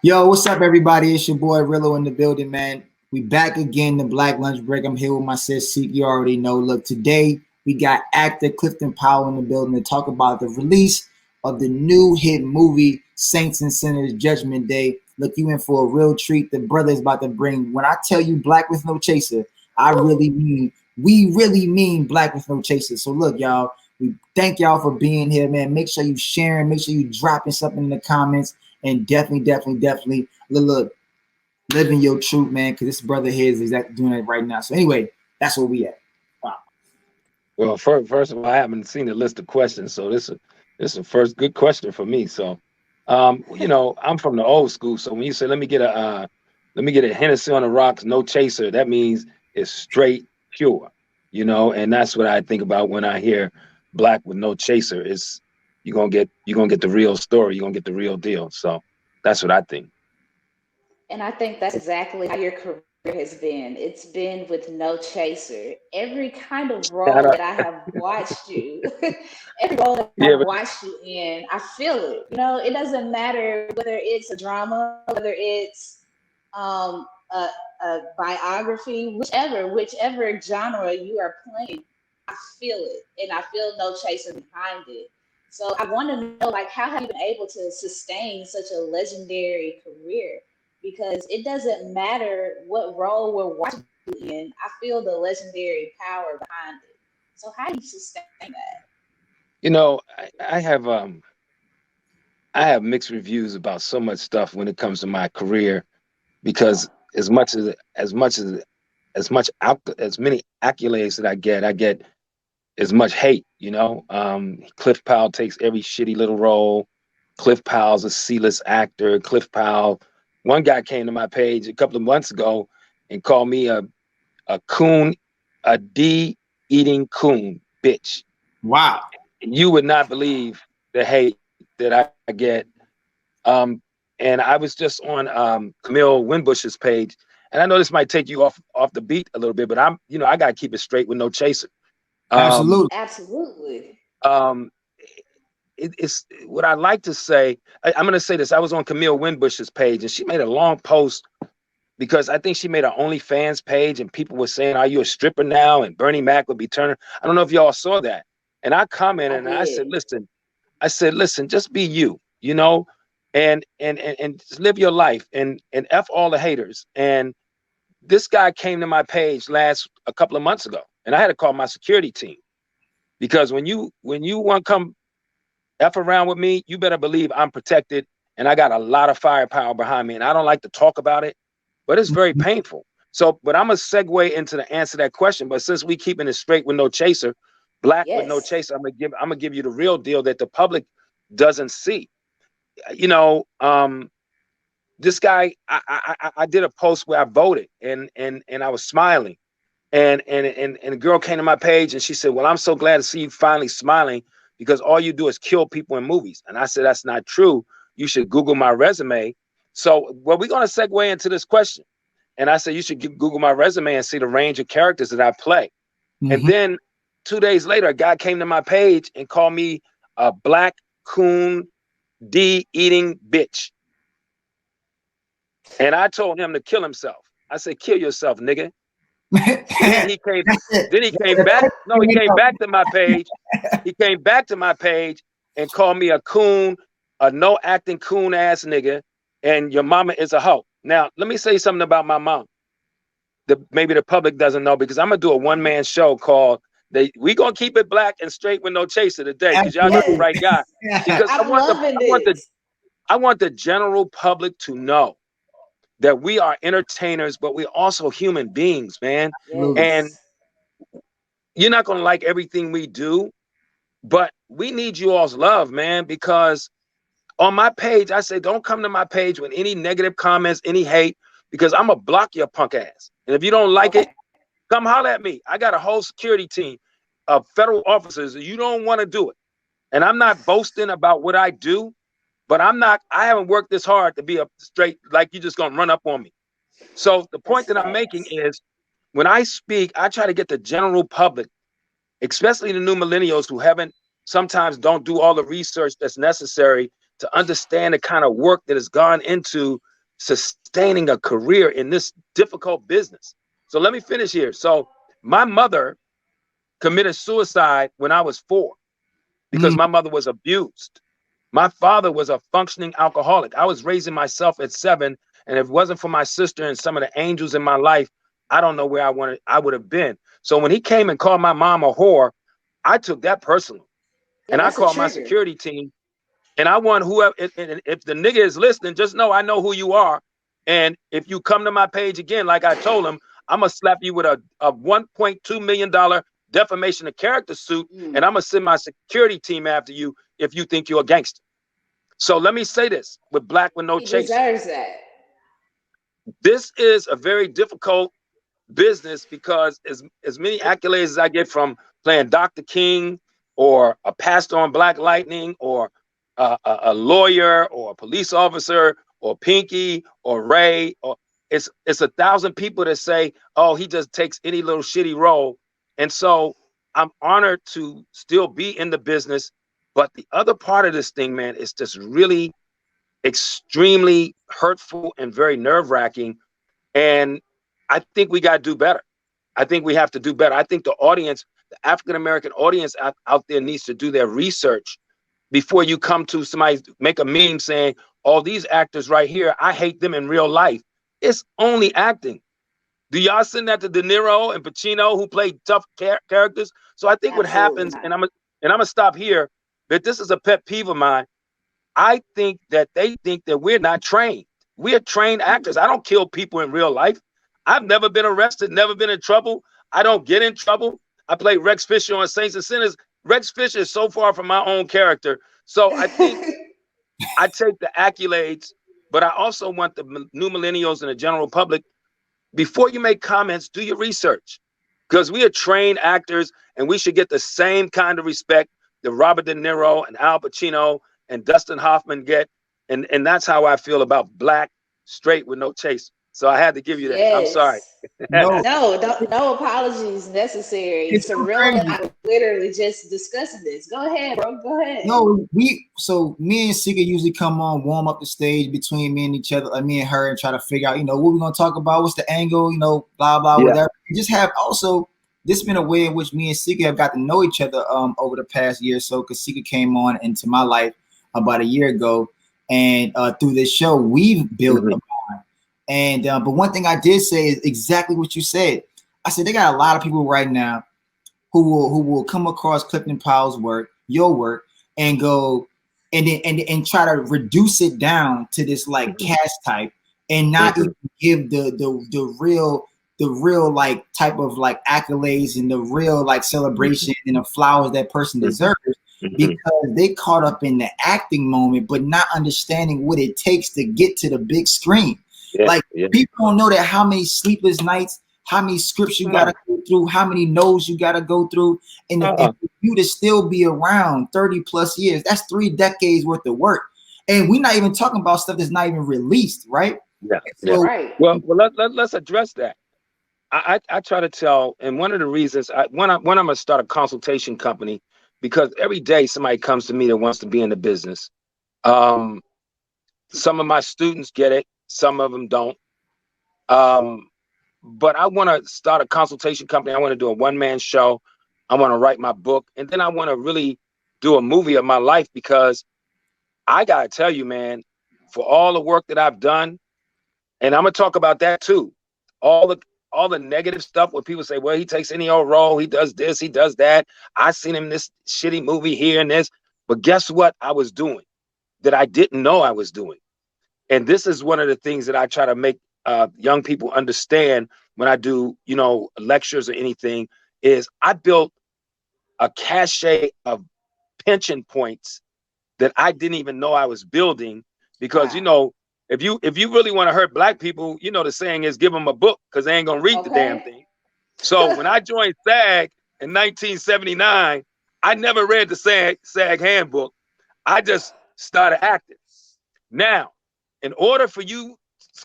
Yo, what's up, everybody? It's your boy Rillo in the building, man. We back again, the Black Lunch Break. I'm here with my sis, Seek. You already know. Look, today we got actor Clifton Powell in the building to talk about the release of the new hit movie, Saints and Sinners Judgment Day. Look, you in for a real treat. The brother is about to bring, when I tell you Black with No Chaser, we really mean Black with No Chaser. So look, y'all, we thank y'all for being here, man. Make sure you sharing, make sure you dropping something in the comments. And definitely look, living your truth, man, because this brother here is exactly doing it right now. So anyway, that's where we at. Wow. Well, first of all, I haven't seen the list of questions, so this is the first good question for me. So, I'm from the old school. So when you say let me get a Hennessy on the rocks, no chaser, that means it's straight, pure. And that's what I think about when I hear Black with no chaser. Is you're gonna get the real story, you're gonna get the real deal. So that's what I think. And I think that's exactly how your career has been. It's been with no chaser. Every kind of role that I have watched you, every role that I've watched you in, I feel it. It doesn't matter whether it's a drama, whether it's a biography, whichever genre you are playing, I feel it, and I feel no chaser behind it. So I want to know, like, how have you been able to sustain such a legendary career? Because it doesn't matter what role we're watching you in, I feel the legendary power behind it. So how do you sustain that? I have mixed reviews about so much stuff when it comes to my career, because as many accolades that I get as much hate. Cliff Powell takes every shitty little role. Cliff Powell's a C-list actor. Cliff Powell. One guy came to my page a couple of months ago and called me a coon, a D-eating coon, bitch. Wow. You would not believe the hate that I get. And I was just on Camille Winbush's page, and I know this might take you off the beat a little bit, but I got to keep it straight with no chaser. Absolutely. It's what I like to say. I'm going to say this. I was on Camille Winbush's page, and she made a long post because I think she made an OnlyFans page, and people were saying, "Are you a stripper now?" And Bernie Mac would be turning. I don't know if y'all saw that. And I commented and I said, "Listen, just be you, and just live your life, and F all the haters." And this guy came to my page a couple of months ago, and I had to call my security team, because when you want to come F around with me, you better believe I'm protected, and I got a lot of firepower behind me, and I don't like to talk about it, but it's very painful. So, but I'm going to segue into the answer to that question. But since we keeping it straight with no chaser, Black with no chaser, I'm gonna give you the real deal that the public doesn't see. This guy, I did a post where I voted, and I was smiling, and a girl came to my page and she said, "Well, I'm so glad to see you finally smiling, because all you do is kill people in movies." And I said, "That's not true. You should Google my resume." So, well, we're going to segue into this question. And I said, you should Google my resume and see the range of characters that I play. Mm-hmm. And then 2 days later, a guy came to my page and called me a black coon D-eating bitch. And I told him to kill himself. I said, "Kill yourself, nigga." Then he came back. No, he came back to my page. He came back to my page and called me a coon, a no acting coon ass nigga, and your mama is a hoe. Now, let me say something about my mom. Maybe the public doesn't know, because I'm gonna do a one-man show called "We Gonna Keep It Black and Straight with No Chaser" today, because y'all got the right guy. Because I want the general public to know that we are entertainers, but we're also human beings, man. Yes. And you're not going to like everything we do, but we need you all's love, man, because on my page, I say, don't come to my page with any negative comments, any hate, because I'm going to block your punk ass. And if you don't like it, come holler at me. I got a whole security team of federal officers. You don't want to do it. And I'm not boasting about what I do, but I haven't worked this hard to be a straight, like you just gonna run up on me. So the point that I'm making is, when I speak, I try to get the general public, especially the new millennials who sometimes don't do all the research that's necessary to understand the kind of work that has gone into sustaining a career in this difficult business. So let me finish here. So my mother committed suicide when I was 4 because my mother was abused. My father was a functioning alcoholic. I was raising myself at 7, and if it wasn't for my sister and some of the angels in my life, I don't know where I would have been. So when he came and called my mom a whore, I took that personal. And I called my security team, and I want whoever, if the nigga is listening, just know I know who you are. And if you come to my page again, like I told him, I'm gonna slap you with a $1.2 million defamation of character suit, and I'm gonna send my security team after you if you think you're a gangster. So let me say this with Black with No Chaser. He deserves that. This is a very difficult business because as many accolades as I get from playing Dr. King or a pastor on Black Lightning or a lawyer or a police officer or Pinky or Ray, or it's 1,000 people that say, oh, he just takes any little shitty role. And so I'm honored to still be in the business. But the other part of this thing, man, is just really extremely hurtful and very nerve-wracking. And I think we got to do better. I think we have to do better. I think the audience, the African-American audience out there needs to do their research before you come to somebody, make a meme saying, all these actors right here, I hate them in real life. It's only acting. Do y'all send that to De Niro and Pacino, who played tough characters? So I think what happens, and I'm gonna stop here, but this is a pet peeve of mine. I think that they think that we're not trained. We are trained actors. I don't kill people in real life. I've never been arrested, never been in trouble. I don't get in trouble. I play Rex Fisher on Saints and Sinners. Rex Fisher is so far from my own character. So I think I take the accolades, but I also want the new millennials and the general public, before you make comments, do your research, because we are trained actors and we should get the same kind of respect that Robert De Niro and Al Pacino and Dustin Hoffman get. And that's how I feel about Black straight with no chase. So I had to give you that. Yes. I'm sorry. No apologies necessary. Cirilo and I were literally just discussing this. Go ahead, bro. Go ahead. No, so me and SIKA usually come on, warm up the stage between me and each other, like me and her, and try to figure out, what we're gonna talk about, what's the angle, blah blah, whatever. And just have also, this has been a way in which me and SIKA have got to know each other over the past year or so, because SIKA came on into my life about a year ago, and through this show we've built a bond. And but one thing I did say is exactly what you said. I said they got a lot of people right now who will come across Clifton Powell's work, your work, and go and try to reduce it down to this like cast type, and not even give the real like type of like accolades and the real like celebration and the flowers that person deserves, because they caught up in the acting moment, but not understanding what it takes to get to the big screen. People don't know that how many sleepless nights, how many scripts you gotta go through, how many no's you gotta go through, and if you to still be around 30 plus years, that's 3 decades worth of work, and we're not even talking about stuff that's not even released, right? Right. Well, let's address that. I try to tell, and one of the reasons when I'm gonna start a consultation company, because every day somebody comes to me that wants to be in the business. Some of my students get it, some of them don't. But I want to start a consultation company. I want to do a one-man show. I want to write my book, and then I want to really do a movie of my life, because I gotta tell you, man, for all the work that I've done, and I'm gonna talk about that too. All the negative stuff where people say, well, he takes any old role, he does this, he does that. I seen him in this shitty movie here and this. But guess what I was doing that I didn't know I was doing? And this is one of the things that I try to make young people understand when I do, lectures or anything, is I built a cachet of pension points that I didn't even know I was building, because, if you really want to hurt Black people, the saying is give them a book, because they ain't going to read the damn thing. So when I joined SAG in 1979, I never read the SAG handbook. I just started acting. Now, in order for you,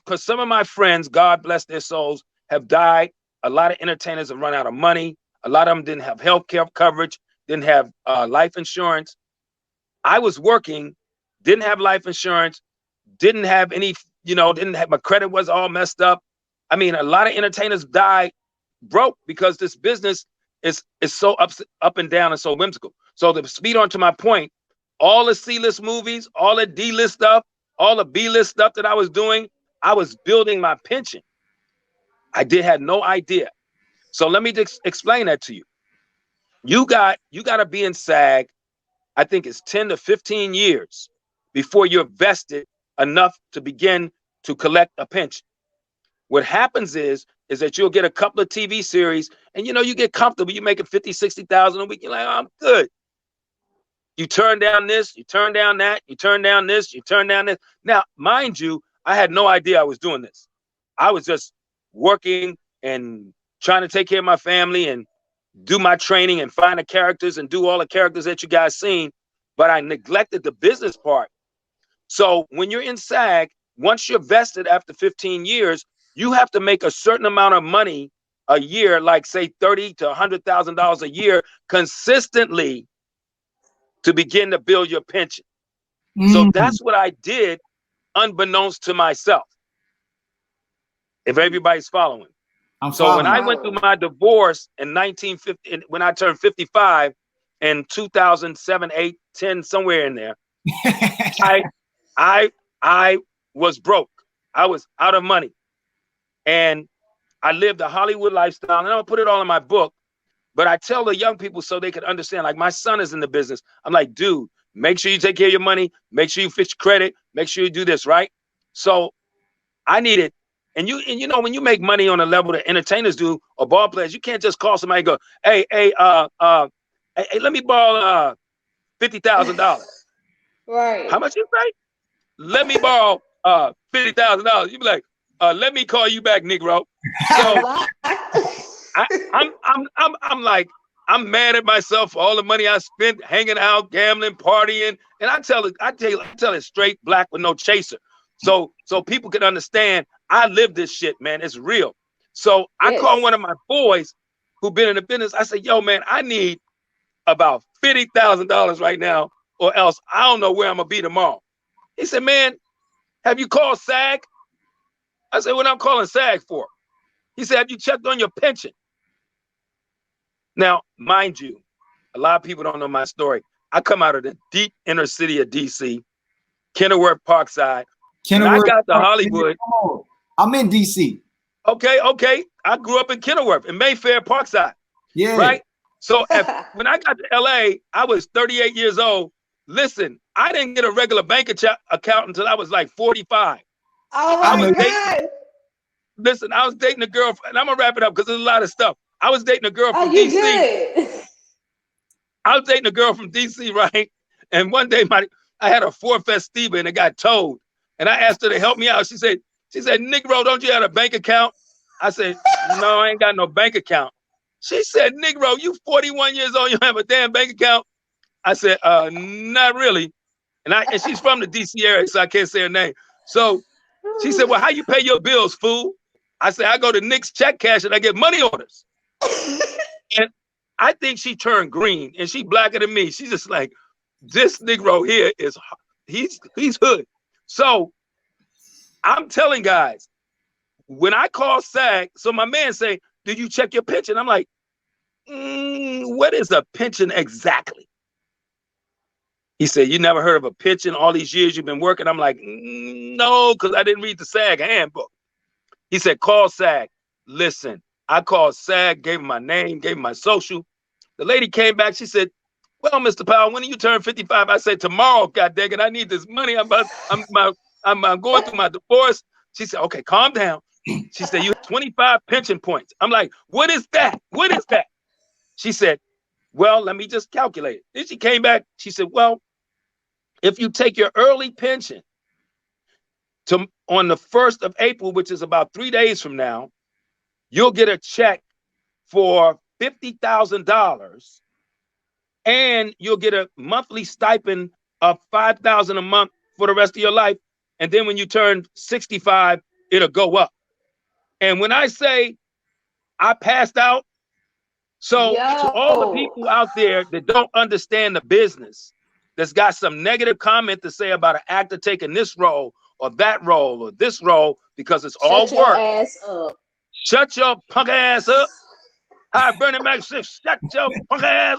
because some of my friends, God bless their souls, have died. A lot of entertainers have run out of money. A lot of them didn't have health care coverage, didn't have life insurance. I was working didn't have life insurance, didn't have any, my credit was all messed up. I mean, a lot of entertainers die broke because this business is so up and down and so whimsical. So to speed on to my point, all the C-list movies, all the D-list stuff, all the B-list stuff that I was doing, I was building my pension. I had no idea. So let me just explain that to you. You got to be in SAG, I think it's 10 to 15 years before you're vested enough to begin to collect a pension. What happens is that you'll get a couple of TV series and, you get comfortable. You're making 50, 60,000 a week. You're like, oh, I'm good. You turn down this, you turn down that, you turn down this, you turn down this. Now, mind you, I had no idea I was doing this. I was just working and trying to take care of my family and do my training and find the characters and do all the characters that you guys seen, but I neglected the business part. So when you're in SAG, once you're vested after 15 years, you have to make a certain amount of money a year, like say $30,000 to $100,000 a year consistently to begin to build your pension. So that's what I did unbeknownst to myself. If everybody's following. When I went through my divorce in 1950, when I turned 55 in 2007, 8, 10, somewhere in there, I was broke. I was out of money. And I lived a Hollywood lifestyle. And I don't put it all in my book, but I tell the young people so they can understand, like my son is in the business. I'm like, dude, make sure you take care of your money. Make sure you fix your credit. Make sure you do this, right? So I needed, and when you make money on a level that entertainers do or ball players, you can't just call somebody and go, hey, let me borrow $50,000. Right. How much you say? Let me borrow $50,000. You be like, let me call you back, Negro. So I'm like, I'm mad at myself for all the money I spent hanging out, gambling, partying, and I tell it straight, black with no chaser. So people can understand I live this shit, man. It's real. So I called one of my boys who been in the business. I said, yo, man, I need about $50,000 right now, or else I don't know where I'm gonna be tomorrow. He said, man, have you called SAG? I said, what I'm calling SAG for? He said, have you checked on your pension? Now, mind you, a lot of people don't know my story. I come out of the deep inner city of DC, Kenilworth, Parkside. And I got to Hollywood. I'm in DC. Okay. I grew up in Kenilworth, in Mayfair, Parkside. Yeah. Right? So when I got to LA, I was 38 years old. Listen, I didn't get a regular bank account until I was like 45. Oh my God. Listen, I was dating a girl, and I'm gonna wrap it up because there's a lot of stuff. I was dating a girl from DC. Good. I was dating a girl from DC, right? And one day I had a Ford Festiva and it got towed. And I asked her to help me out. She said, Negro, don't you have a bank account? I said, no, I ain't got no bank account. She said, Negro, you 41 years old, you don't have a damn bank account? I said, not really. And she's from the DC area, so I can't say her name. So she said, well, how you pay your bills, fool? I said, I go to Nick's Check Cash and I get money orders. And I think she turned green, and she blacker than me. She's just like, this Negro here he's hood. So I'm telling guys, when I call SAG, so my man say, did you check your pension? I'm like, what is a pension exactly? He said, you never heard of a pension all these years you've been working? I'm like, no, because I didn't read the SAG handbook. He said, call SAG. Listen, I called SAG, gave him my name, gave him my social. The lady came back. She said, well, Mr. Powell, when do you turn 55? I said, tomorrow, God dang it, I need this money. I'm going through my divorce. She said, okay, calm down. She said, you have 25 pension points. I'm like, what is that? What is that? She said, well, let me just calculate it. Then she came back. She said, well, if you take your early pension on the 1st of April, which is about 3 days from now, you'll get a check for $50,000 and you'll get a monthly stipend of $5,000 a month for the rest of your life. And then when you turn 65, it'll go up. And when I say I passed out, so to all the people out there that don't understand the business, that's got some negative comment to say about an actor taking this role or that role or this role, because it's all Shut your work. ass up. Shut your punk ass up. Hi, Bernie Mac says, shut your punk ass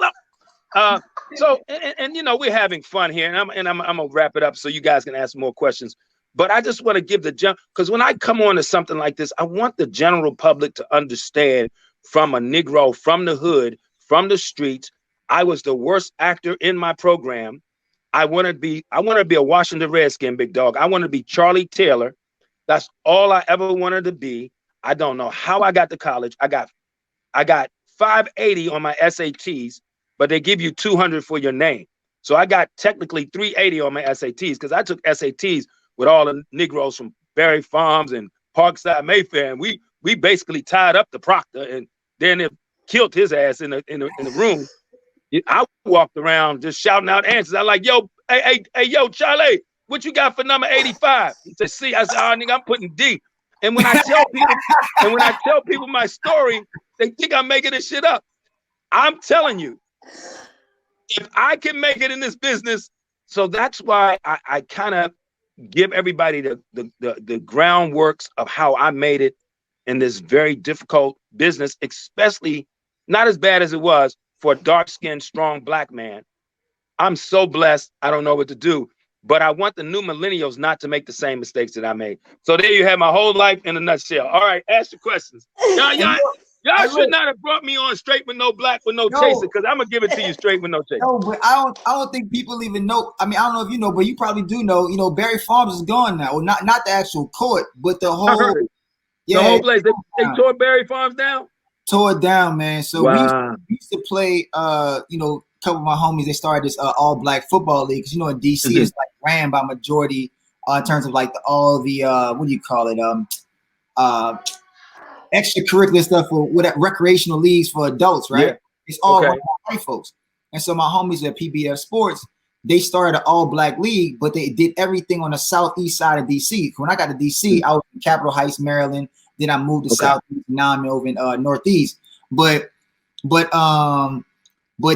up. So, you know, we're having fun here, and I'm gonna wrap it up so you guys can ask more questions. But I just want to give because when I come on to something like this, I want the general public to understand, from a Negro, from the hood, from the streets, I was the worst actor in my program. I want to be a Washington Redskin, big dog. I want to be Charlie Taylor. That's all I ever wanted to be. I don't know how I got to college. I got 580 on my SATs, but they give you 200 for your name. So I got technically 380 on my SATs, because I took SATs with all the Negroes from Berry Farms and Parkside Mayfair, and we basically tied up the proctor, and then it killed his ass in the room. I walked around just shouting out answers. I like, yo, hey, yo, Charlie, what you got for number 85? He said, C. I said, oh, nigga, I'm putting D. And when I tell people my story, they think I'm making this shit up. I'm telling you, if I can make it in this business, so that's why I kind of give everybody the groundworks of how I made it in this very difficult business, especially not as bad as it was for a dark-skinned, strong Black man. I'm so blessed. I don't know what to do, but I want the new millennials not to make the same mistakes that I made. So there you have my whole life in a nutshell. All right, ask your questions. Y'all should not have brought me on straight with no Black with no chaser, because I'm gonna give it to you straight with no chaser. No, but I don't think people even know. I mean, I don't know if you know, but you probably do know. You know, Berry Farms is gone now. Well, not the actual court, but the whole. The whole place. They tore Berry Farms down. Tore it down, man. So wow. we used to play. You know, a couple of my homies, they started this all Black football league. Cause you know, in DC, it's like ran by majority in terms of like all the what do you call it? Extracurricular stuff for recreational leagues for adults, right? Yeah. It's all run by white folks. And so my homies at PBF Sports, they started an all Black league, but they did everything on the southeast side of DC. When I got to DC, I was in Capitol Heights, Maryland. Then I moved to southeast. Now I'm over in northeast. But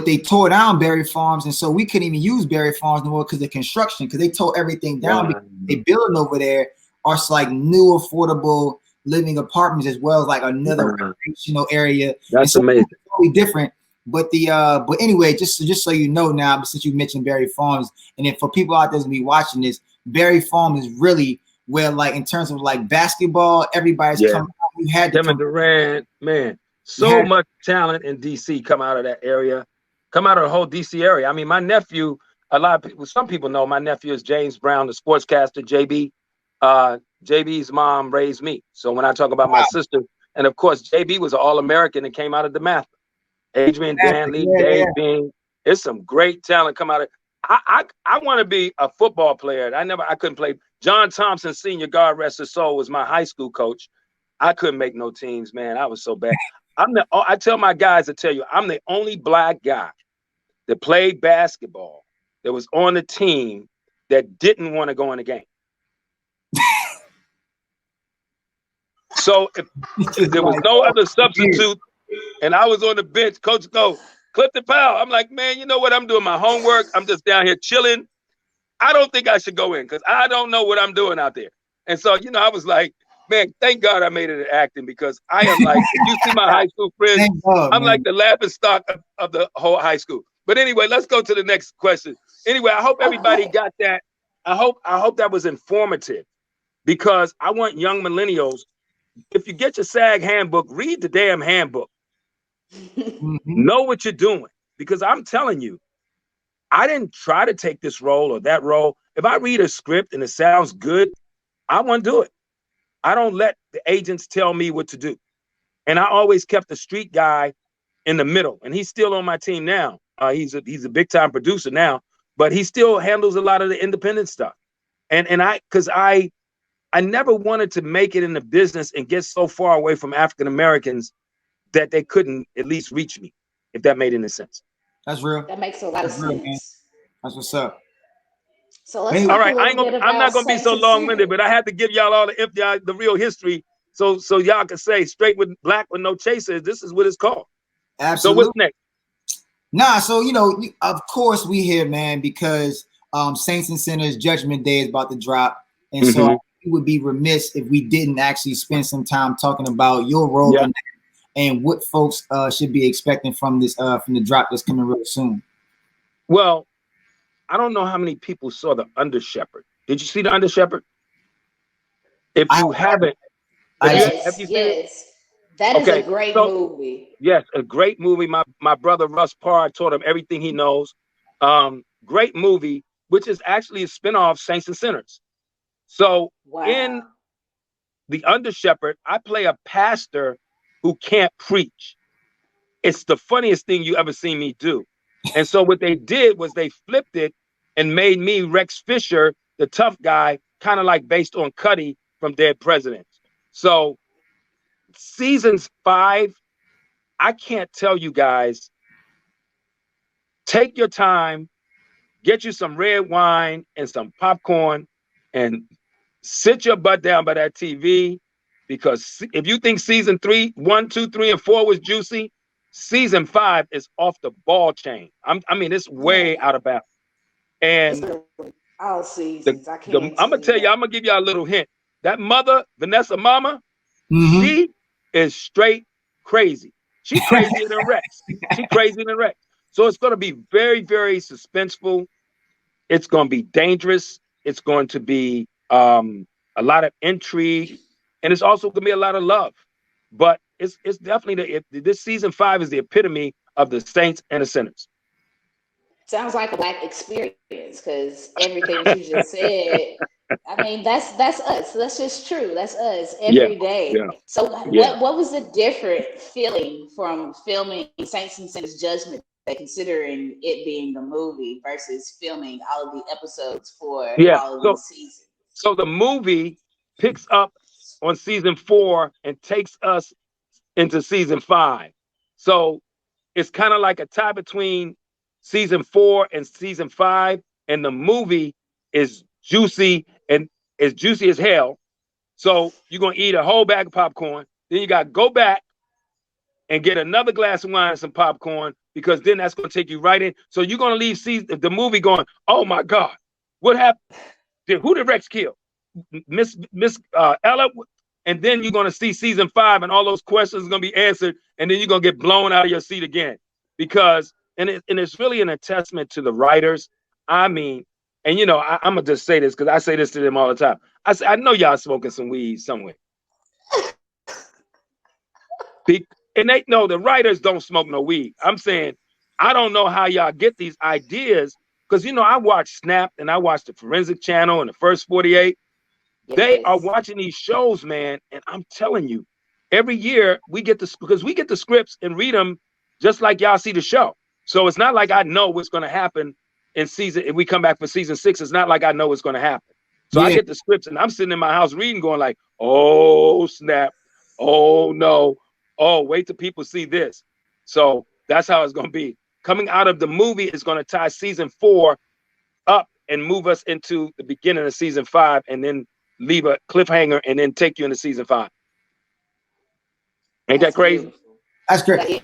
they tore down Berry Farms, and so we couldn't even use Berry Farms no more because of construction. Because they tore everything down. Because they building over there are like new affordable living apartments, as well as like another recreational area. That's amazing. It's totally different. But but anyway, just so you know now, since you mentioned Berry Farms, and then for people out there to be watching this, Berry Farms is really where, like, in terms of like basketball, everybody's coming out. You had Kevin Durant, man, so much talent in DC come out of that area, come out of the whole DC area. I mean, my nephew, some people know my nephew is James Brown, the sportscaster, JB. JB's mom raised me. So when I talk about my sister, and of course, JB was an All-American and came out of DeMatha. Adrian Danley, Dave Bing. There's some great talent come out of. I want to be a football player. I couldn't play. John Thompson, senior guard, rest his soul, was my high school coach. I couldn't make no teams, man. I was so bad. I tell my guys to tell you, I'm the only Black guy that played basketball that was on the team that didn't want to go in the game. So if there was no other substitute and I was on the bench, coach go, Clifton Powell. I'm like, man, you know what? I'm doing my homework. I'm just down here chilling. I don't think I should go in because I don't know what I'm doing out there. And so, you know, I was like, man, thank God I made it in acting, because I am like, you see my high school friends, I'm like the laughing stock of the whole high school. But anyway, let's go to the next question. Anyway, I hope everybody got that. I hope that was informative, because I want young millennials, if you get your SAG handbook, read the damn handbook. Know what you're doing, because I'm telling you, I didn't try to take this role or that role. If I read a script and it sounds good, I want to do it. I don't let the agents tell me what to do. And I always kept the street guy in the middle, and he's still on my team now. He's a big time producer now, but he still handles a lot of the independent stuff. And I never wanted to make it in the business and get so far away from African Americans that they couldn't at least reach me, if that made any sense. That's real. That makes a lot of sense. Man. That's what's up. So let's all right, I'm not gonna be so long-winded, but I had to give y'all all the real history, so y'all can say straight with Black with no chaser. This is what it's called. Absolutely. So what's next? Nah, so of course we here, man, because Saints and Sinners Judgment Day is about to drop, and so we would be remiss if we didn't actually spend some time talking about your role in that and what folks should be expecting from this from the drop that's coming real soon. Well, I don't know how many people saw The Under Shepherd. Did you see The Under Shepherd? If you haven't, have you seen it? That is a great movie. Yes, a great movie. My brother Russ Parr taught him everything he knows. Great movie, which is actually a spinoff, Saints and Sinners. So in The Under Shepherd, I play a pastor who can't preach. It's the funniest thing you ever seen me do. And so what they did was they flipped it and made me Rex Fisher, the tough guy, kind of like based on Cuddy from Dead Presidents. So seasons 5, I can't tell you guys, take your time, get you some red wine and some popcorn and sit your butt down by that TV, because if you think season 3, 1, 2, 3, and 4 was juicy, season 5 is off the ball chain. I mean, it's way out of bounds. And all seasons. I'm gonna tell you, I'm gonna give you a little hint. That mother, Vanessa Mama, she is straight crazy. She's crazier than Rex. She's crazier than Rex. So it's gonna be very, very suspenseful. It's gonna be dangerous. It's going to be a lot of intrigue, and it's also gonna be a lot of love. But it's definitely this season 5 is the epitome of the Saints and the Sinners. Sounds like a Black experience, because everything you just said, I mean, that's us. That's just true. That's us every day. Yeah. So what was the different feeling from filming Saints and Sinners Judgment Day, considering it being the movie, versus filming all of the episodes for all of the seasons? So the movie picks up on season 4 and takes us into season 5. So it's kind of like a tie between season 4 and season 5, and the movie is juicy and as juicy as hell. So you're gonna eat a whole bag of popcorn, then you gotta go back and get another glass of wine and some popcorn, because then that's gonna take you right in. So you're gonna leave the movie going, oh my God, what happened? Who did Rex kill? Miss Ella? And then you're gonna see season 5, and all those questions are gonna be answered, and then you're gonna get blown out of your seat again, because and it's really an testament to the writers. I mean, and I'm gonna just say this because I say this to them all the time. I say, I know y'all smoking some weed somewhere. And they know the writers don't smoke no weed. I'm saying, I don't know how y'all get these ideas, because I watch Snap and I watch the Forensic Channel and the First 48. Yes. They are watching these shows, man, and I'm telling you, every year we get the scripts and read them just like y'all see the show. So it's not like I know what's going to happen in season. If we come back for season 6, it's not like I know what's going to happen. So I get the scripts and I'm sitting in my house reading, going like, oh snap, oh no, oh wait till people see this. So that's how it's going to be. Coming out of the movie is going to tie season 4 up and move us into the beginning of season 5, and then leave a cliffhanger and then take you into season 5. Ain't that crazy? That's great.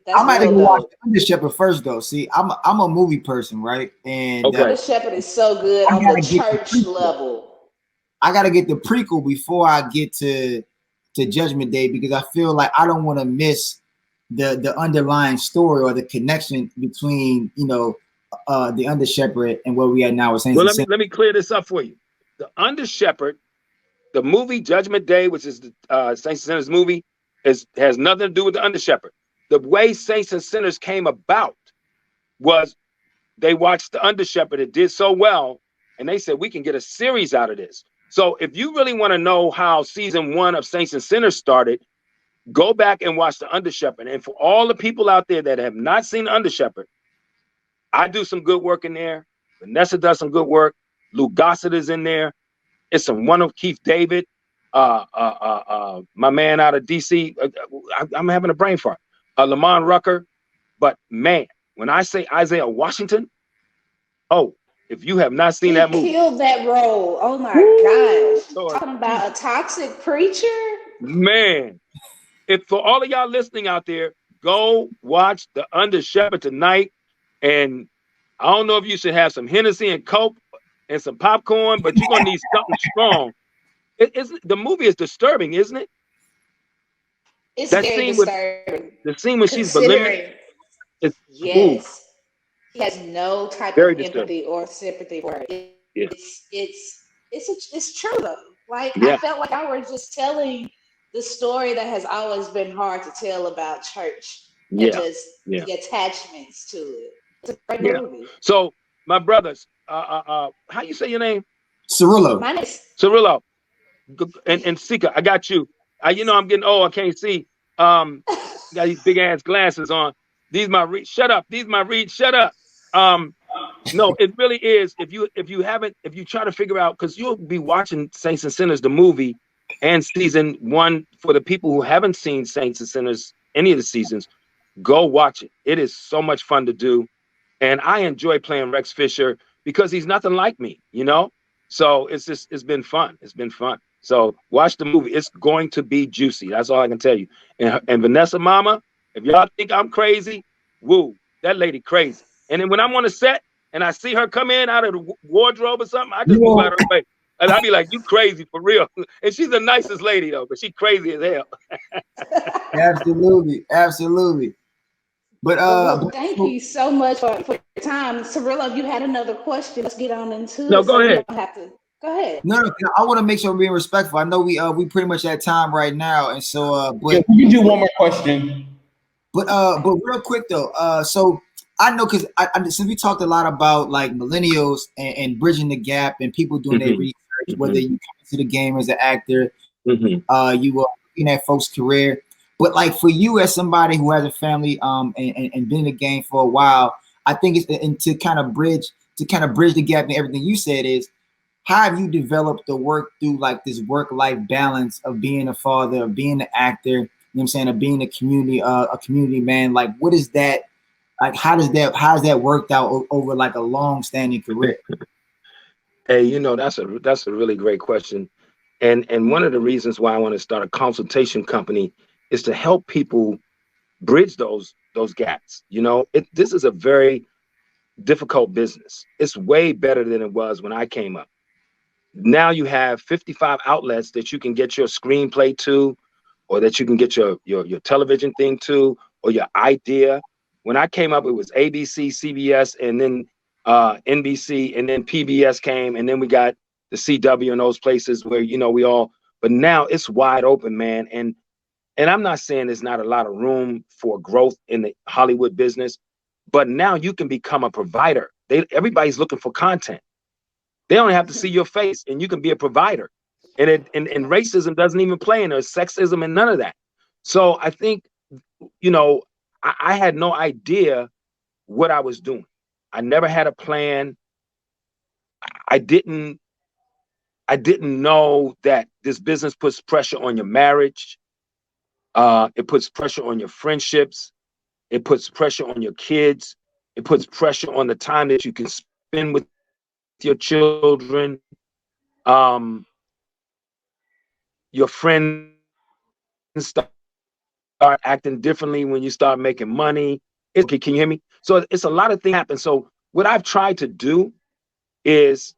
I'm about to go watch The Under Shepherd first, though. See, I'm a movie person, right? And The Under Shepherd is so good on the church level. I gotta get the prequel before I get to Judgment Day, because I feel like I don't want to miss the underlying story or the connection between The Under Shepherd and where we are now with Saints. Well, let me clear this up for you. The Under Shepherd, the movie Judgment Day, which is the Saints and Sinners movie, has nothing to do with The Under Shepherd. The way Saints and Sinners came about was they watched The Under Shepherd. It did so well, and they said, we can get a series out of this. So if you really want to know how season 1 of Saints and Sinners started, go back and watch The Under Shepherd. And for all the people out there that have not seen The Under Shepherd, I do some good work in there. Vanessa does some good work. Lou Gossett is in there. It's some wonderful Keith David, my man out of DC. I'm having a brain fart. Lamont Rucker. But man, when I say Isaiah Washington, if you have not seen that movie, killed that role. Oh my gosh! Lord. Talking about a toxic preacher, man. If for all of y'all listening out there, go watch The Under Shepherd tonight. And I don't know if you should have some Hennessy and Coke and some popcorn, but you're gonna need something strong. The movie is disturbing, isn't it? It's that very scene disturbing. the scene when she's Considering, is yes, he has no type very of disturbing. empathy or sympathy for her. Yeah. It's true though. Like Yeah. I felt like I was just telling the story that has always been hard to tell about church and just the attachments to it. It's a great movie. So my brothers, how you say your name? Cirilo. My name is Cirilo and SIKA. I got you. You know I'm getting old. I can't see. Got these big ass glasses on. These my read. Shut up. These my read. Shut up. No, it really is. If you try to figure out, because you'll be watching Saints and Sinners the movie and season 1. For the people who haven't seen Saints and Sinners any of the seasons, go watch it. It is so much fun to do, and I enjoy playing Rex Fisher because he's nothing like me, you know. So it's been fun. It's been fun. So watch the movie. It's going to be juicy. That's all I can tell you. And Vanessa Mama, if y'all think I'm crazy, woo, that lady crazy. And then when I'm on a set and I see her come in out of the wardrobe or something, I just move out of her way. And I'll be like, you crazy for real. And she's the nicest lady though, but she crazy as hell. Absolutely, absolutely. But well, thank you so much for your time. Cirilo, if you had another question, let's get on into it. Go ahead. We don't have to. Go ahead. No, I want to make sure we're being respectful. I know we pretty much at time right now, and so but you can do one more question. But real quick though, so I know because since we talked a lot about like millennials and bridging the gap and people doing their research, whether you come into the game as an actor, you were looking at folks' career, but like for you as somebody who has a family and been in the game for a while, I think it's and to kind of bridge the gap and everything you said is, how have you developed the work through like this work-life balance of being a father, of being an actor, you know what I'm saying, of being a community man? Like, what is that? Like, how's that worked out over like a long-standing career? Hey, you know, that's a really great question. And one of the reasons why I want to start a consultation company is to help people bridge those gaps. You know, this is a very difficult business. It's way better than it was when I came up. Now you have 55 outlets that you can get your screenplay to, or that you can get your television thing to, or your idea. When I came up, it was ABC, CBS, and then NBC, and then PBS came, and then we got the CW and those places where, you know, but now it's wide open, man. And I'm not saying there's not a lot of room for growth in the Hollywood business, but now you can become a provider. Everybody's looking for content. They only have to see your face, and you can be a provider. And racism doesn't even play in there, sexism and none of that. So I think, you know, I had no idea what I was doing. I never had a plan. I didn't know that this business puts pressure on your marriage. It puts pressure on your friendships. It puts pressure on your kids. It puts pressure on the time that you can spend with your children. Your friends start acting differently when you start making money. Can you hear me? So it's a lot of things happen. So what I've tried to do is,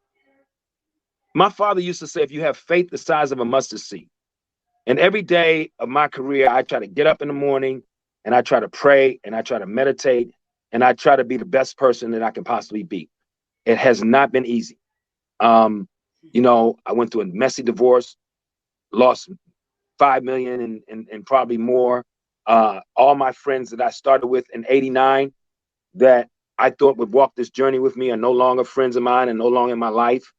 my father used to say, if you have faith the size of a mustard seed. And every day of my career, I try to get up in the morning and I try to pray and I try to meditate and I try to be the best person that I can possibly be. It has not been easy. You know, I went through a messy divorce, lost $5 million and probably more. All my friends that I started with in '89 that I thought would walk this journey with me are no longer friends of mine and no longer in my life.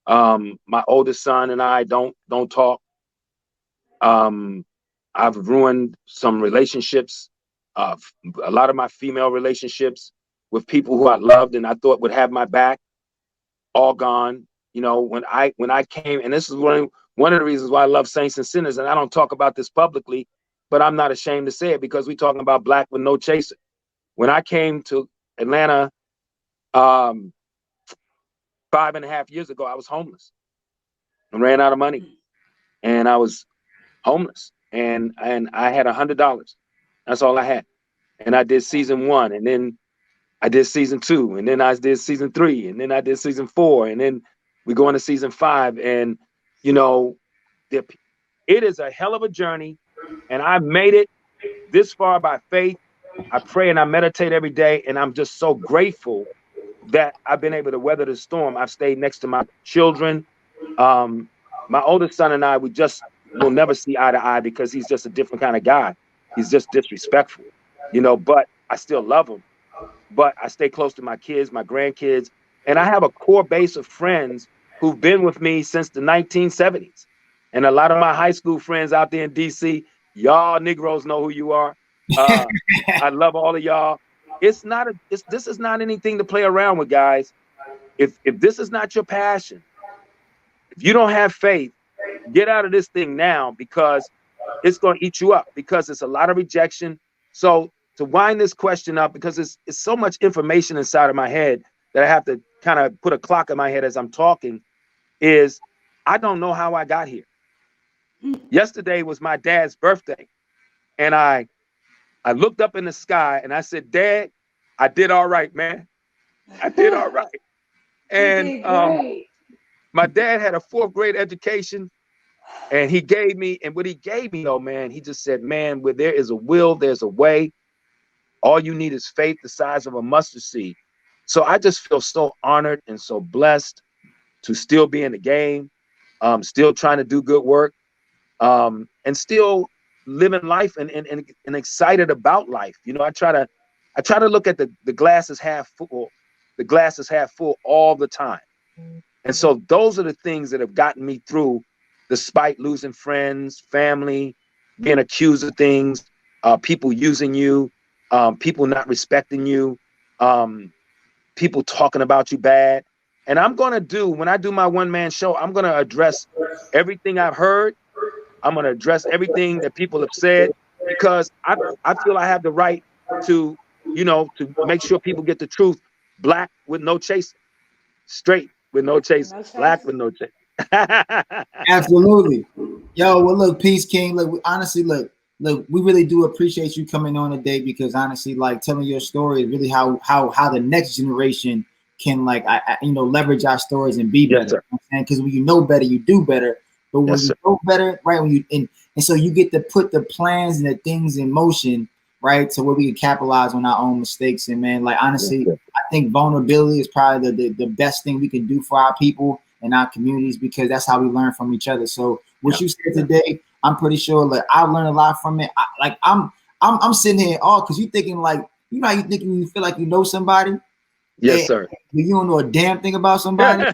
My oldest son and I don't talk. I've ruined some relationships, a lot of my female relationships with people who I loved and I thought would have my back, all gone. You know, when I came, and this is one of the reasons why I love Saints and Sinners, and I don't talk about this publicly, but I'm not ashamed to say it because we're talking about Black with No Chaser. When I came to Atlanta 5.5 years ago, I was homeless and ran out of money, and I was homeless, and I had $100. That's all I had. and I did season 1, and then I did season 2, and then I did season 3, and then I did season 4, and then we go into season 5. And you know, it is a hell of a journey, and I made it this far by faith. I pray and I meditate every day, and I'm just so grateful that I've been able to weather the storm. I've stayed next to my children. My oldest son and I, we just will never see eye to eye because he's just a different kind of guy. He's just disrespectful, you know, but I still love him. But I stay close to my kids, my grandkids, and I have a core base of friends who've been with me since the 1970s. And a lot of my high school friends out there in DC, y'all Negroes know who you are. I love all of y'all. This is not anything to play around with, guys. If this is not your passion, if you don't have faith, get out of this thing now, because it's going to eat you up, because it's a lot of rejection. So to wind this question up, because it's so much information inside of my head that I have to kind of put a clock in my head as I'm talking, is I don't know how I got here. Yesterday was my dad's birthday, and I looked up in the sky and I said, Dad, I did all right, man. I did all right. And my dad had a 4th grade education, and he gave me, and what he gave me, though, man, he just said, man, where there is a will, there's a way. All you need is faith the size of a mustard seed. So I just feel so honored and so blessed to still be in the game, still trying to do good work, and still living life and excited about life. You know, I try to look at the glass is half full, the glass is half full all the time. And so those are the things that have gotten me through, despite losing friends, family, being accused of things, people using you, people not respecting you, people talking about you bad. And I'm going to do, when I do my one-man show, I'm going to address everything I've heard. I'm going to address everything that people have said, because I feel I have the right to, you know, to make sure people get the truth. Black with no chaser, straight with no chaser, black with no chaser. Absolutely. Yo, well, look, Peace King. Look, honestly, look, we really do appreciate you coming on today, because honestly, like, telling your story is really how the next generation can, like, you know, leverage our stories and be better. Because when you know better, you do better. But when you know better, right? When you and so you get to put the plans and the things in motion, right? So where we can capitalize on our own mistakes. And man, like, honestly, I think vulnerability is probably the best thing we can do for our people and our communities, because that's how we learn from each other. So what you said today, I'm pretty sure, like, I learned a lot from it. I'm sitting here all because you thinking, like, you know how you thinking when you feel like you know somebody. Yes, sir. You don't know a damn thing about somebody.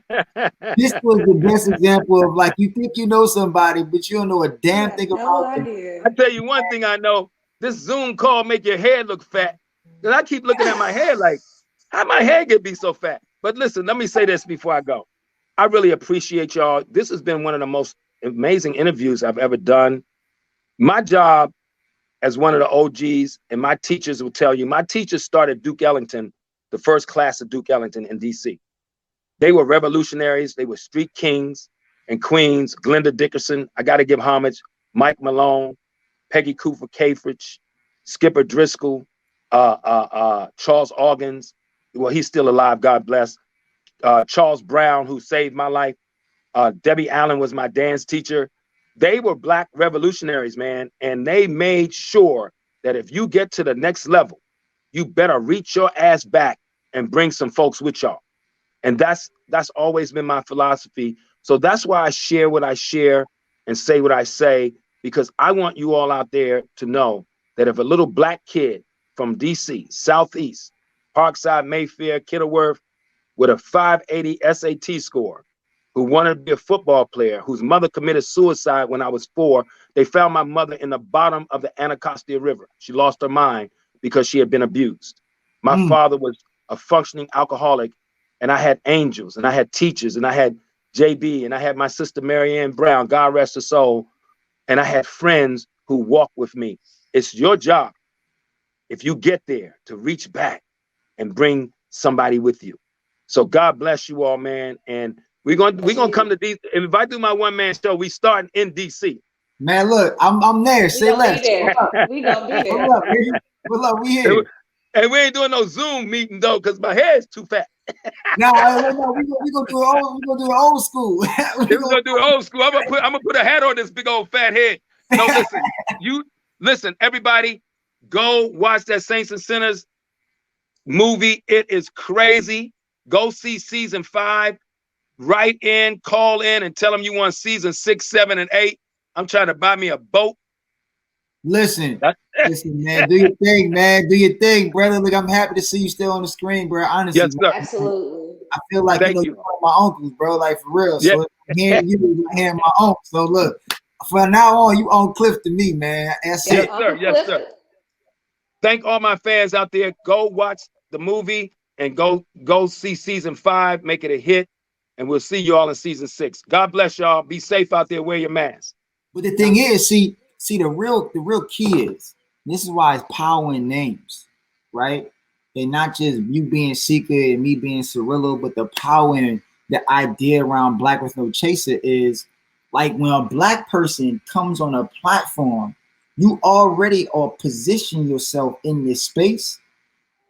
This was the best example of, like, you think you know somebody, but you don't know a damn thing about them. I tell you one thing I know, this Zoom call make your head look fat. And I keep looking at my hair like, how my hair get be so fat? But listen, let me say this before I go. I really appreciate y'all. This has been one of the most amazing interviews I've ever done. My job as one of the OGs, and my teachers will tell you, my teachers started Duke Ellington, the first class of Duke Ellington in DC. They were revolutionaries. They were street kings and queens. Glenda Dickerson, I got to give homage. Mike Malone, Peggy Cooper Cafridge, Skipper Driscoll, Charles Organs. Well, he's still alive, God bless. Charles Brown, who saved my life. Debbie Allen was my dance teacher. They were Black revolutionaries, man. And they made sure that if you get to the next level, you better reach your ass back and bring some folks with y'all. And that's always been my philosophy. So that's why I share what I share and say what I say, because I want you all out there to know that if a little Black kid from DC, Southeast, Parkside, Mayfair, Kenilworth, with a 580 SAT score, who wanted to be a football player, whose mother committed suicide when I was 4, they found my mother in the bottom of the Anacostia River. She lost her mind because she had been abused. My father was a functioning alcoholic, and I had angels, and I had teachers, and I had JB, and I had my sister Marianne Brown, God rest her soul, and I had friends who walked with me. It's your job, if you get there, to reach back and bring somebody with you. So God bless you all, man. And we're gonna come to DC. If I do my one-man show, we starting in DC. Man, look, I'm there. Say less. We gonna be there. Pull up, baby. Pull up, we here. And we ain't doing no Zoom meeting though, because my hair's too fat. No, we gonna do old school. We're gonna do old school. I'm gonna put a hat on this big old fat head. No, listen, everybody, go watch that Saints and Sinners movie. It is crazy. Go see season 5. Write in, call in, and tell them you want season 6, 7, and 8. I'm trying to buy me a boat. Listen, man. Do your thing, man. Do your thing, brother. Look, I'm happy to see you still on the screen, bro. Honestly, yes, sir. Absolutely. I feel like you're one of my uncles, bro. Like for real. Yeah. So hearing you, hearing my uncle. So look, from now on, you on Cliff to me, man. Yes, sir. Yes, sir. Thank all my fans out there. Go watch the movie and go see season 5. Make it a hit, and we'll see you all in season 6. God bless y'all. Be safe out there. Wear your mask. But the thing is, see the real key is this is why it's power in names, right? And not just you being SIKA and me being Cirilo, but the power and the idea around BlackWithNoChaser is like when a black person comes on a platform, you already are position yourself in this space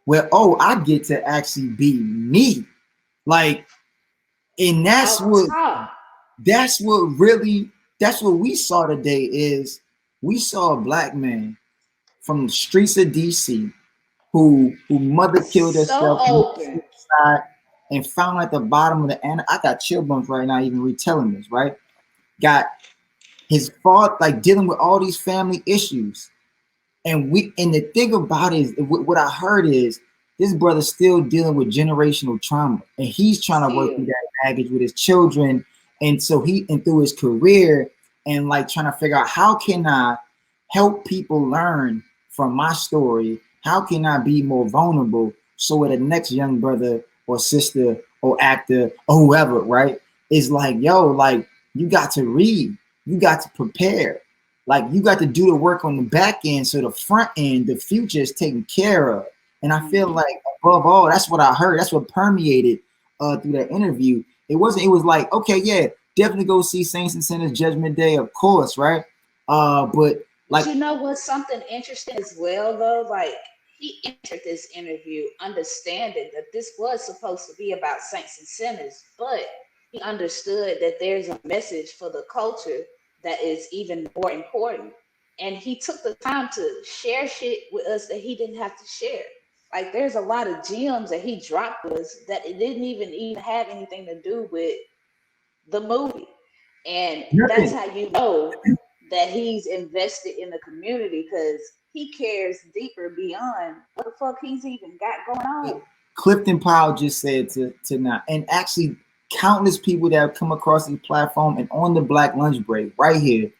where, oh, I get to actually be me. Like, and that's what we saw today is we saw a black man from the streets of DC who mother killed herself and found at the bottom of the end. I got chill bumps right now even retelling this, right? Got his father like dealing with all these family issues. And the thing about it is what I heard is this brother's still dealing with generational trauma, and he's trying to work through that baggage with his children. And so through his career and like trying to figure out how can I help people learn from my story? How can I be more vulnerable so that the next young brother or sister or actor or whoever, right, is like, yo, like you got to read, you got to prepare. Like you got to do the work on the back end so the front end, the future is taken care of. And I feel like above all, that's what I heard. That's what permeated through that interview. It was like, okay, yeah, definitely go see Saints and Sinners Judgment Day, of course, right? But like, you know what's something interesting as well, though? Like he entered this interview understanding that this was supposed to be about saints and sinners, but he understood that there's a message for the culture that is even more important. And he took the time to share shit with us that he didn't have to share. Like there's a lot of gems that he dropped with us that it didn't even have anything to do with the movie. And that's how you know that he's invested in the community, because he cares deeper beyond what the fuck he's even got going on. Clifton Powell just said to now, and actually countless people that have come across this platform and on the Black Lunch Break right here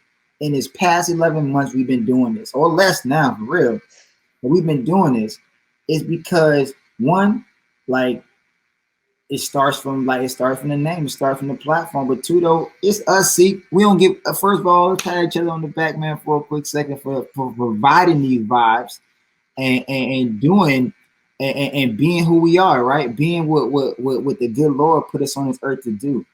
in this past 11 months we've been doing this, or less now for real, but we've been doing this is because one, like it starts from the name, it starts from the platform, but two though, it's us. See, we don't give first of all, let's pat each other on the back, man, for a quick second for providing these vibes and doing and being who we are, right? Being what the good Lord put us on this earth to do,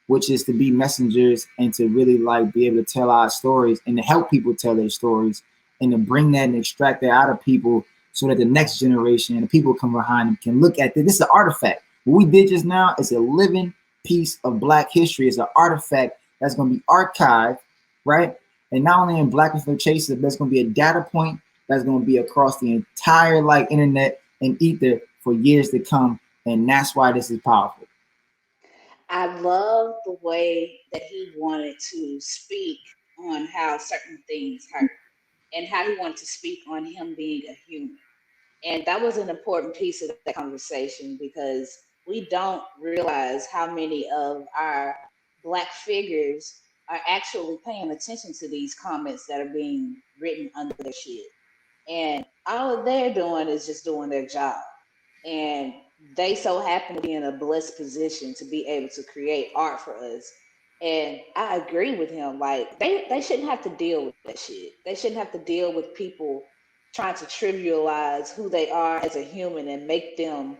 which is to be messengers and to really like be able to tell our stories and to help people tell their stories and to bring that and extract that out of people so that the next generation and the people come behind them can look at this. This is an artifact. What we did just now is a living piece of Black history. It's an artifact that's going to be archived, right? And not only in BlackWithNoChaser, but it's going to be a data point that's going to be across the entire like internet and ether for years to come. And that's why this is powerful. I love the way that he wanted to speak on how certain things hurt and how he wanted to speak on him being a human. And that was an important piece of that conversation, because we don't realize how many of our Black figures are actually paying attention to these comments that are being written under their shit. And all they're doing is just doing their job. And they so happen to be in a blessed position to be able to create art for us. And I agree with him. Like they shouldn't have to deal with that shit. They shouldn't have to deal with people trying to trivialize who they are as a human and make them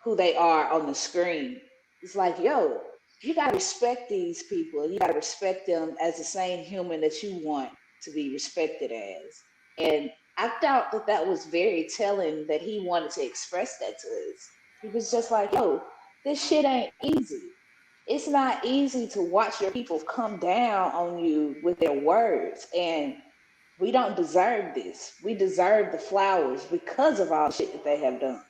who they are on the screen. It's like, yo, you gotta respect these people, and you gotta respect them as the same human that you want to be respected as. And I thought that that was very telling that he wanted to express that to us. He was just like, yo, this shit ain't easy. It's not easy to watch your people come down on you with their words. And we don't deserve this. We deserve the flowers because of all the shit that they have done.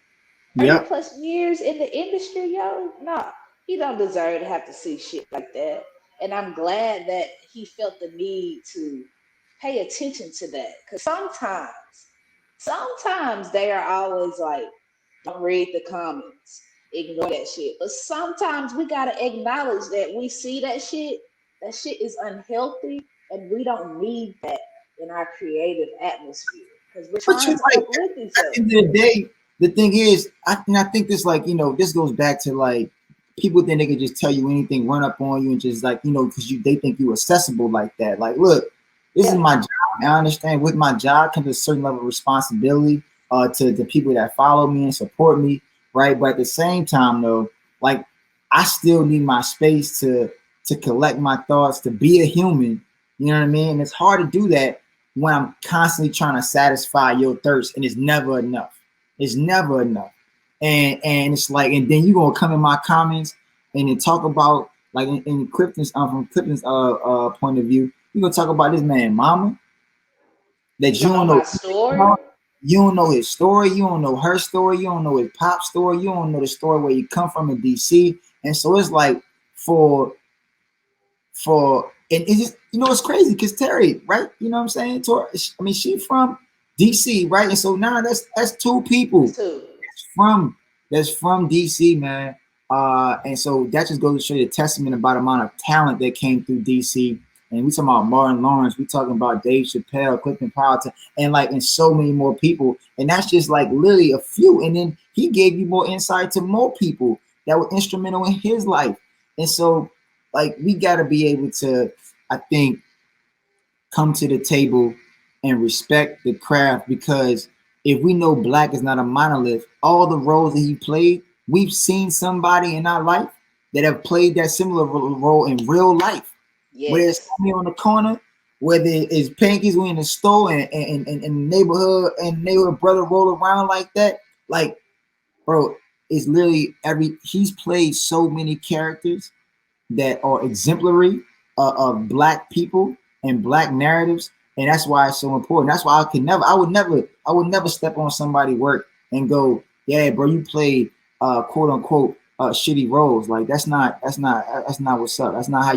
30 Yep. plus years in the industry, yo, nah, he don't deserve to have to see shit like that. And I'm glad that he felt the need to pay attention to that. Because sometimes they are always like, don't read the comments, ignore that shit. But sometimes we gotta acknowledge that we see that shit is unhealthy, and we don't need that in our creative atmosphere. Because we're But trying you to like, uplift each at the other. end of the day, the thing is, I think this, like, you know, this goes back to like people think they can just tell you anything, run up on you, and just like, you know, because they think you accessible like that. Like, look, this is my job. And I understand with my job comes a certain level of responsibility to the people that follow me and support me, right? But at the same time, though, like, I still need my space to collect my thoughts, to be a human. You know what I mean? And it's hard to do that when I'm constantly trying to satisfy your thirst, and it's never enough. It's never enough. And it's like, and then you're gonna come in my comments and then talk about, like, in Clifton's from Clifton's point of view, you're gonna talk about this man mama that You you don't know don't my know. story. You don't know his story, you don't know her story, you don't know his pop story, you don't know the story where you come from in DC. And so it's like for and it's just, you know, it's crazy because Terry, right? You know what I'm saying? I mean, she from DC, right? And so now that's two people That's two. that's from DC, man. And so that just goes to show you a testament about the amount of talent that came through DC. And we talking about Martin Lawrence, we talking about Dave Chappelle, Clifton Powell, and like, and so many more people. And that's just like literally a few. And then he gave you more insight to more people that were instrumental in his life. And so, like, we got to be able to, I think, come to the table and respect the craft, because if we know Black is not a monolith, all the roles that he played, we've seen somebody in our life that have played that similar role in real life. Yes. Whether it's me on the corner, whether it's Panky's we in the store and the neighborhood brother roll around like that, like, bro, it's literally he's played so many characters that are exemplary of Black people and Black narratives, and that's why it's so important. That's why I would never step on somebody's work and go, yeah, bro, you played quote unquote shitty roles. Like, that's not what's up. That's not how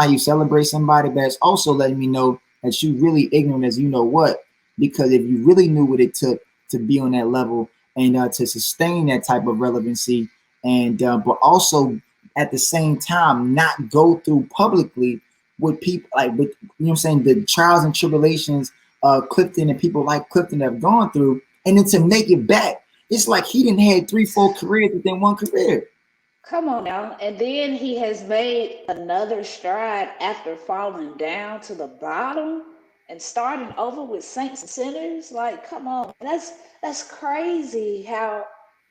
you celebrate somebody. But it's also letting me know that you really ignorant as you know what, because if you really knew what it took to be on that level and to sustain that type of relevancy, and but also at the same time not go through publicly with people like, with, you know what I'm saying, the trials and tribulations Clifton and people like Clifton have gone through, and then to make it back, it's like he didn't had 3-4 careers within one career. Come on now. And then he has made another stride after falling down to the bottom and starting over with Saints and Sinners. Like, come on. That's crazy how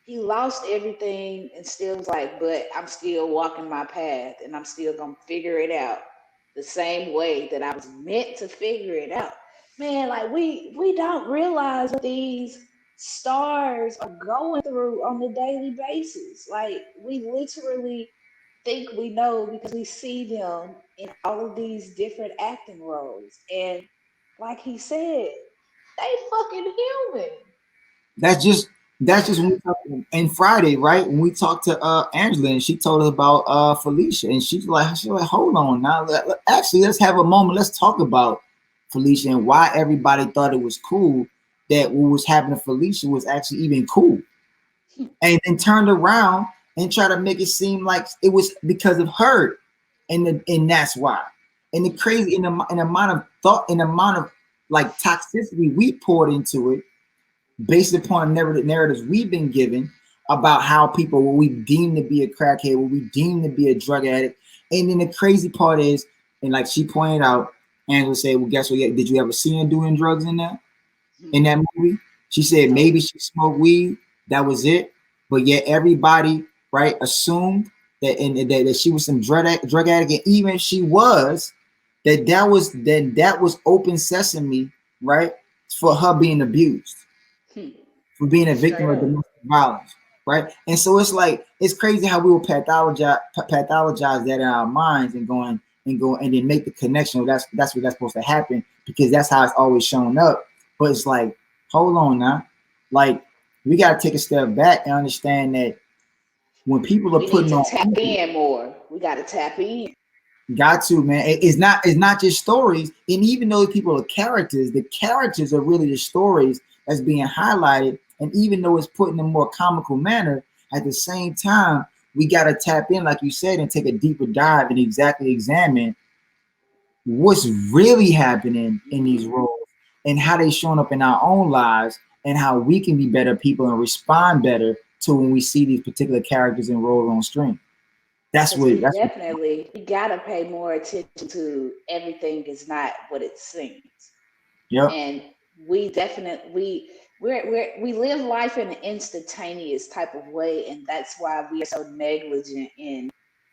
he lost everything and still was like, but I'm still walking my path and I'm still gonna figure it out the same way that I was meant to figure it out. Man, like we don't realize what these stars are going through on a daily basis. Like, we literally think we know because we see them in all of these different acting roles. And like he said, they fucking human. That's just when we talked in Friday, right? When we talked to Angela, and she told us about Felicia, and she's like, hold on now. Actually, let's have a moment. Let's talk about Felicia and why everybody thought it was cool that what was happening to Felicia was actually even cool, and then turned around and tried to make it seem like it was because of her, and that's why. And the crazy in the amount of thought, in the amount of like toxicity we poured into it, based upon narratives we've been given about how people, what we deem to be a crackhead, what we deem to be a drug addict. And then the crazy part is, and like she pointed out, Angela said, well, guess what? Did you ever see her doing drugs in that movie? She said maybe she smoked weed, that was it. But yet everybody, right, assumed that she was some drug addict, and even if she was, that was open sesame, right, for her being abused, for being a victim of domestic violence, right? And so it's like, it's crazy how we will pathologize that in our minds and then make the connection. That's what that's supposed to happen because that's how it's always shown up. But it's like, hold on now, like we got to take a step back and understand that when people are putting on, tap in more. We got to tap in. Got to, man. It's not just stories, and even though people are characters, the characters are really the stories that's being highlighted. And even though it's put in a more comical manner, at the same time, we got to tap in, like you said, and take a deeper dive and exactly examine what's really happening in these roles and how they showing up in our own lives and how we can be better people and respond better to when we see these particular characters and roles on screen. That's what we gotta pay more attention to everything is not what it seems. Yeah. And we definitely we live life in an instantaneous type of way, and that's why we are so negligent in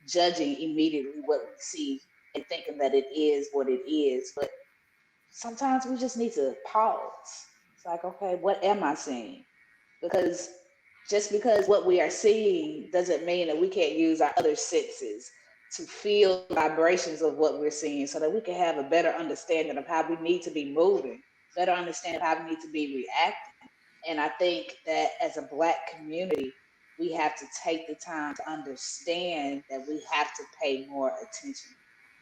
judging immediately what we see and thinking that it is what it is. But sometimes we just need to pause. It's like, okay, what am I seeing? Because just because what we are seeing doesn't mean that we can't use our other senses to feel vibrations of what we're seeing so that we can have a better understanding of how we need to be moving, better understanding how we need to be reacting. And I think that as a Black community, we have to take the time to understand that we have to pay more attention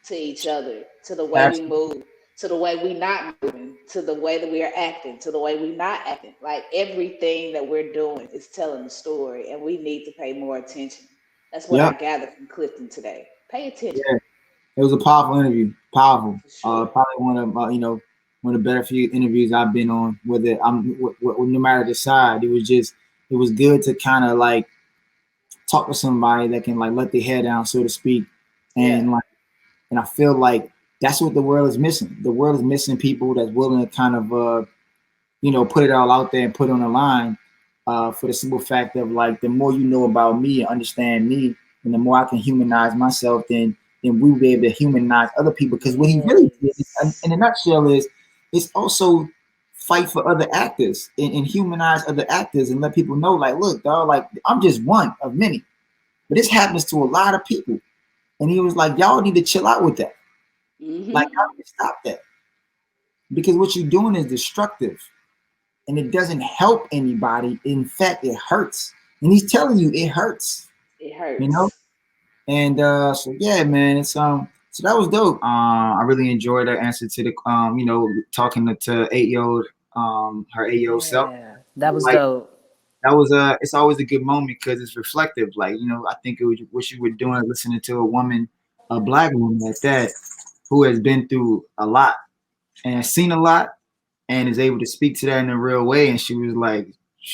to each other, to the way we move, to the way we not moving, to the way that we are acting, to the way we not acting. Like everything that we're doing is telling a story, and we need to pay more attention. That's what I gathered from Clifton today. Pay attention. Yeah. It was a powerful interview. Powerful. Sure. Probably one of one of the better few interviews I've been on. Whether no matter the side, it was good to kind of like talk to somebody that can like let their hair down, so to speak, and and I feel like that's what the world is missing. The world is missing people that's willing to kind of put it all out there and put on the line for the simple fact of like the more you know about me and understand me, and the more I can humanize myself, then we will be able to humanize other people. Because what he really did, in a nutshell, is it's also fight for other actors and humanize other actors and let people know, like, look, dog, like I'm just one of many, but this happens to a lot of people. And he was like, y'all need to chill out with that. Like, y'all need to stop that, because what you're doing is destructive. And it doesn't help anybody. In fact, it hurts. And he's telling you it hurts. It hurts. You know? And so yeah, man, it's so that was dope. I really enjoyed that answer to the talking to 8-year-old, her 8-year-old self. That was dope. That was it's always a good moment because it's reflective. Like, I think it was what you were doing, listening to a woman, a Black woman at that, who has been through a lot and seen a lot, and is able to speak to that in a real way. And she was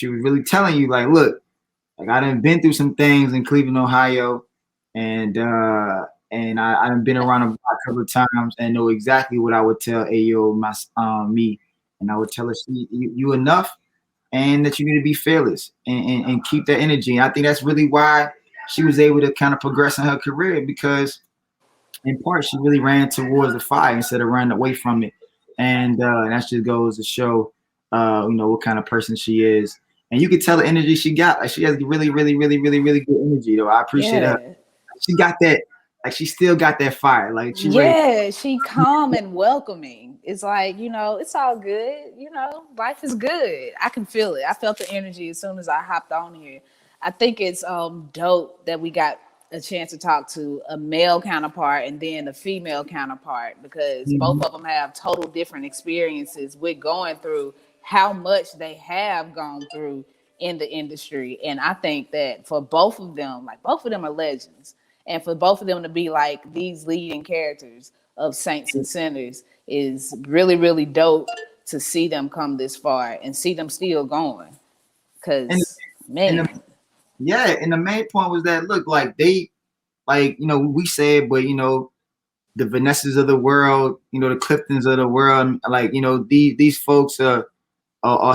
really telling you, like, look, like I done been through some things in Cleveland, Ohio, and I done been around the block a couple of times and know exactly what I would tell Ayo me, and I would tell her, you enough, and that you need to be fearless and keep that energy. And I think that's really why she was able to kind of progress in her career, because in part she really ran towards the fire instead of running away from it. And that just goes to show, what kind of person she is. And you can tell the energy she got. Like, she has really, really, really, really, really good energy, though. I appreciate her. She got that. Like, she still got that fire. Like, she calm and welcoming. It's like, it's all good. Life is good. I can feel it. I felt the energy as soon as I hopped on here. I think it's dope that we got a chance to talk to a male counterpart and then a female counterpart, because both of them have total different experiences with going through how much they have gone through in the industry. And I think that for both of them, like, both of them are legends, and for both of them to be like these leading characters of Saints and Sinners is really, really dope to see them come this far and see them still going. Because and the main point was that, look, like they, like, we said, but the Vanessas of the world, the Cliftons of the world, like, these folks are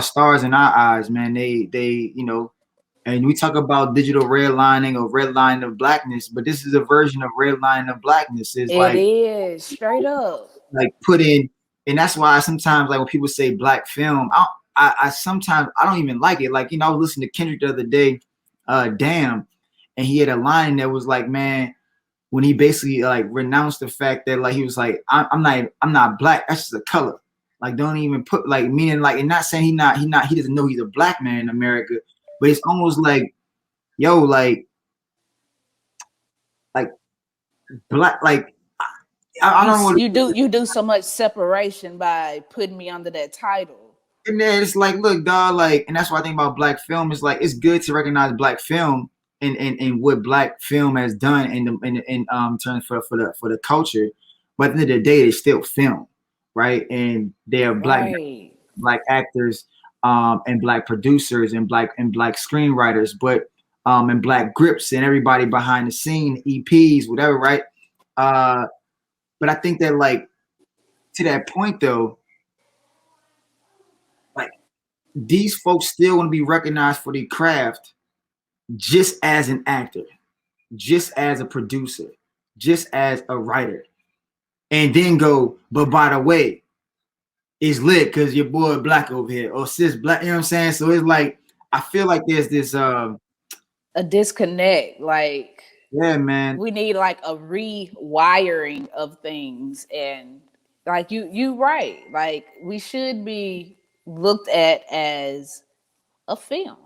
stars in our eyes, man. They And we talk about digital redlining or redlining of blackness, but this is a version of redlining of blackness. It's It like is straight up. like put in, and that's why sometimes like when people say black film, I sometimes I don't even like it. Like, you know, I was listening to Kendrick the other day, Damn, and he had a line that was like, man, when he basically like renounced the fact that like he was like, I'm not black, that's just a color. Like, don't even put like meaning like, and not saying he doesn't know he's a black man in America, but it's almost like, yo, like black, like I don't know. You do so much separation by putting me under that title. And then it's like, look, dog, like, and that's why I think about black film. It's like it's good to recognize black film and what black film has done in terms for the culture. But at the end of the day, it's still film, right? And they are black actors, and black producers and black screenwriters, but and black grips and everybody behind the scene, EPs, whatever, right? But I think that like to that point though, like these folks still want to be recognized for their craft just as an actor, just as a producer, just as a writer. And then go, but by the way, it's lit because your boy black over here, or sis black, you know what I'm saying? So it's like, I feel like there's this a disconnect. Like, yeah, man. We need like a rewiring of things. And like you right. Like we should be looked at as a film.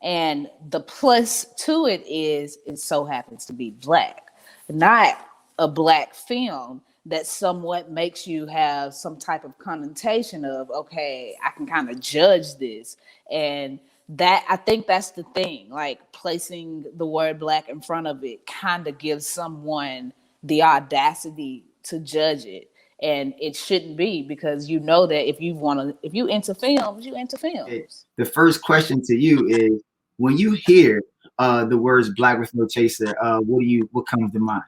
And the plus to it is it so happens to be black, not a black film that somewhat makes you have some type of connotation of, okay, I can kind of judge this. And that, I think that's the thing, like placing the word black in front of it kind of gives someone the audacity to judge it. And it shouldn't be, because you know that if you into films, you into films. The first question to you is, when you hear the words "Black with No Chaser," what comes to mind?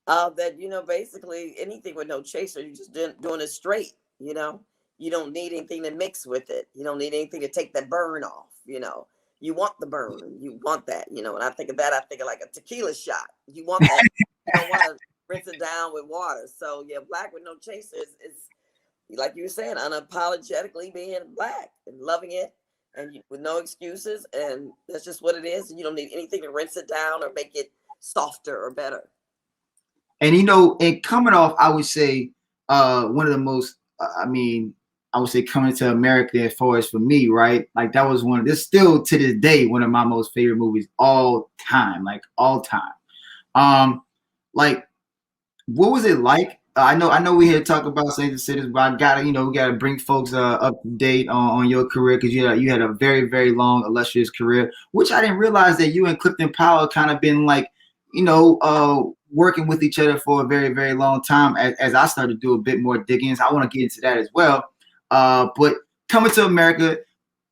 That, you know, basically anything with no chaser, you're just doing it straight. You know, you don't need anything to mix with it. You don't need anything to take that burn off. You know, you want the burn, you want that. You know, and I think of that, I think of like a tequila shot. You want that. You don't want to rinse it down with water. So yeah, black with no chaser is like you were saying, unapologetically being black and loving it, and with no excuses, and that's just what it is. And you don't need anything to rinse it down or make it softer or better. And you know, and coming off, I would say one of the most, I would say coming to America as far as for me, right? Like that was this still to this day, one of my most favorite movies all time, like all time. Like, what was it like? I know we here to talk about Saints and Sinners, but we gotta bring folks up to date on your career, because you had a very, very long, illustrious career, which I didn't realize that you and Clifton Powell kind of been like, working with each other for a very, very long time. As I started to do a bit more digging, I want to get into that as well. But Coming to America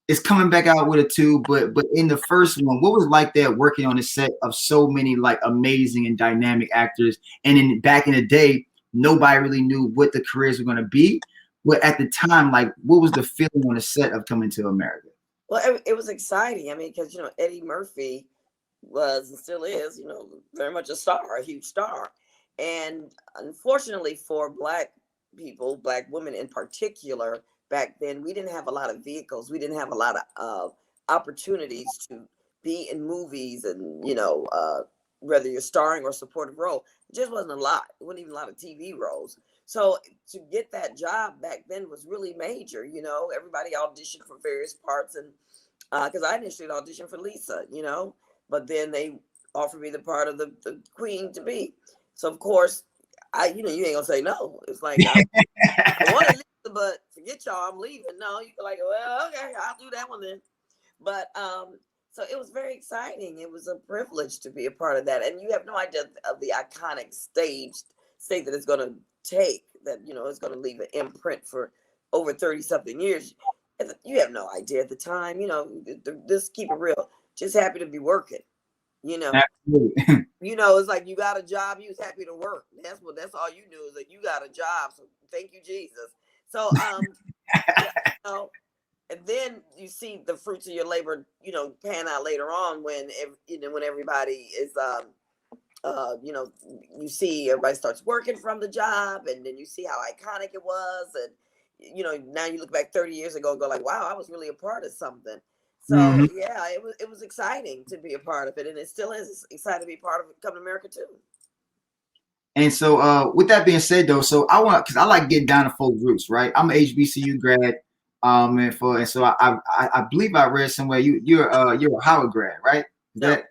is coming back out with a 2, but in the first one, what was like that working on a set of so many like amazing and dynamic actors? And back in the day, nobody really knew what the careers were going to be. But at the time, like, what was the feeling on the set of Coming to America? Well, it was exciting. I mean, because, Eddie Murphy was and still is, very much a star, a huge star. And unfortunately for Black people, Black women in particular, back then, we didn't have a lot of vehicles. We didn't have a lot of opportunities to be in movies and, whether you're starring or supportive role. It just wasn't a lot. It wasn't even a lot of TV roles. So to get that job back then was really major. Everybody auditioned for various parts. And because I initially auditioned for Lisa, but then they offered me the part of the queen to be. So of course, you ain't gonna say no. It's like I wanted Lisa, but forget y'all, I'm leaving. No, you're like, well, okay, I'll do that one then. But so it was very exciting. It was a privilege to be a part of that, and you have no idea of the iconic state that it's gonna take. That it's gonna leave an imprint for over 30-something years. You have no idea at the time. Just keep it real. Just happy to be working, Absolutely. It's like you got a job, you was happy to work. That's all you knew, is that you got a job. So thank you, Jesus. So and then you see the fruits of your labor, pan out later on when when everybody is you see everybody starts working from the job, and then you see how iconic it was, and now you look back 30 years ago and go like, wow, I was really a part of something. So yeah, it was exciting to be a part of it, and it still is. It's exciting to be part of it, Come to America too. And so with that being said though, so because I like getting down to folks' roots, right? I'm an HBCU grad, and so I believe I read somewhere you're a Howard grad, right? No,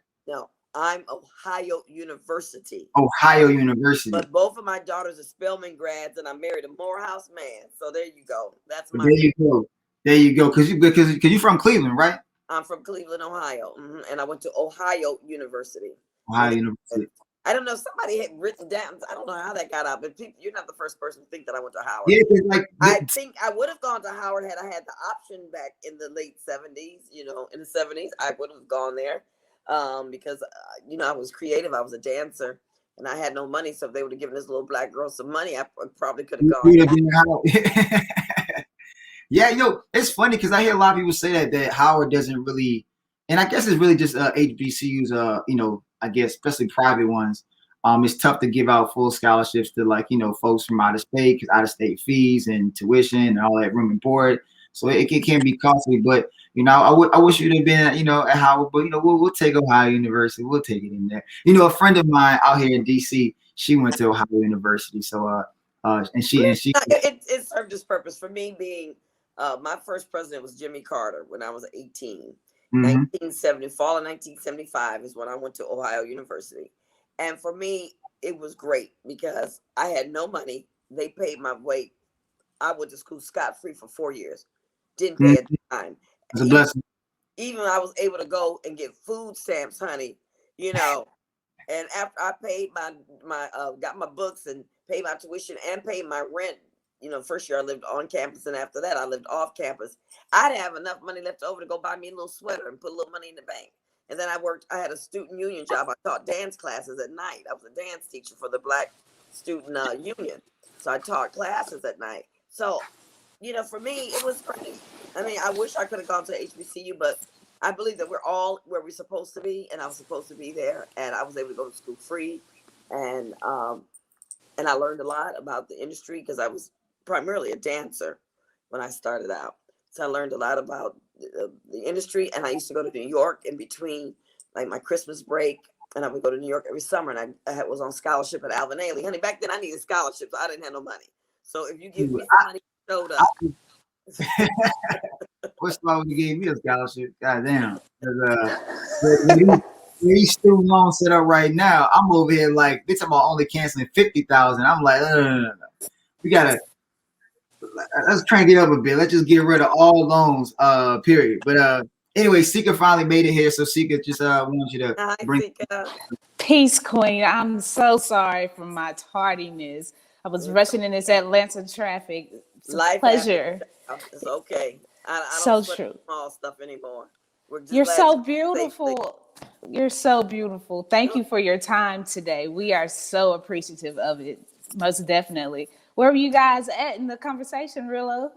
I'm Ohio University. Ohio University. But both of my daughters are Spelman grads, and I married a Morehouse man. So there you go. That's my. There you go. Because you're from Cleveland, right? I'm from Cleveland, Ohio, and I went to Ohio University. Ohio University. I don't know. Somebody had written down. I don't know how that got out, but you're not the first person to think that I went to Howard. Yeah, I think I would have gone to Howard had I had the option back in the late 70s. In the 70s, I would have gone there. Because I was creative. I was a dancer, and I had no money. So if they would have given this little black girl some money, I probably could have gone. Yeah, it's funny because I hear a lot of people say that Howard doesn't really, and I guess it's really just HBCUs. I guess especially private ones. It's tough to give out full scholarships to folks from out of state because out of state fees and tuition and all that room and board. So it can be costly, but I wish you'd have been at Howard, but we'll take Ohio University. We'll take it in there. A friend of mine out here in DC, she went to Ohio University. So and she it served its purpose for me being my first president was Jimmy Carter when I was 18. 1970, fall of 1975 is when I went to Ohio University. And for me, it was great because I had no money. They paid my way. I went to school scot-free for 4 years. Didn't pay a dime. It's a blessing. Even I was able to go and get food stamps, honey, and after I paid my got my books and paid my tuition and paid my rent, first year I lived on campus, and after that I lived off campus. I didn't have enough money left over to go buy me a little sweater and put a little money in the bank. And then I had a student union job. I taught dance classes at night. I was a dance teacher for the Black Student Union. So I taught classes at night. So, for me, it was great. I mean, I wish I could have gone to HBCU, but I believe that we're all where we're supposed to be, and I was supposed to be there, and I was able to go to school free, and I learned a lot about the industry because I was primarily a dancer when I started out. So I learned a lot about the industry, and I used to go to New York in between, like my Christmas break, and I would go to New York every summer, and I was on scholarship at Alvin Ailey. Honey, back then I needed scholarships. I didn't have no money. So if you give me some money, showed up. What's wrong when you gave me a scholarship? God damn. These student loans set up right now, I'm over here like, they talking about only canceling 50,000. I'm like, no. We gotta, let's crank it up a bit. Let's just get rid of all loans, period. But anyway, SIKA finally made it here. So SIKA, just want you to bring Peace, Queen. I'm so sorry for my tardiness. I was rushing in this Atlanta traffic. It's a pleasure. It's okay. I don't so true. Small stuff anymore. You're so beautiful. You're so beautiful. Thank you for your time today. We are so appreciative of it. Most definitely. Where were you guys at in the conversation, Rilo?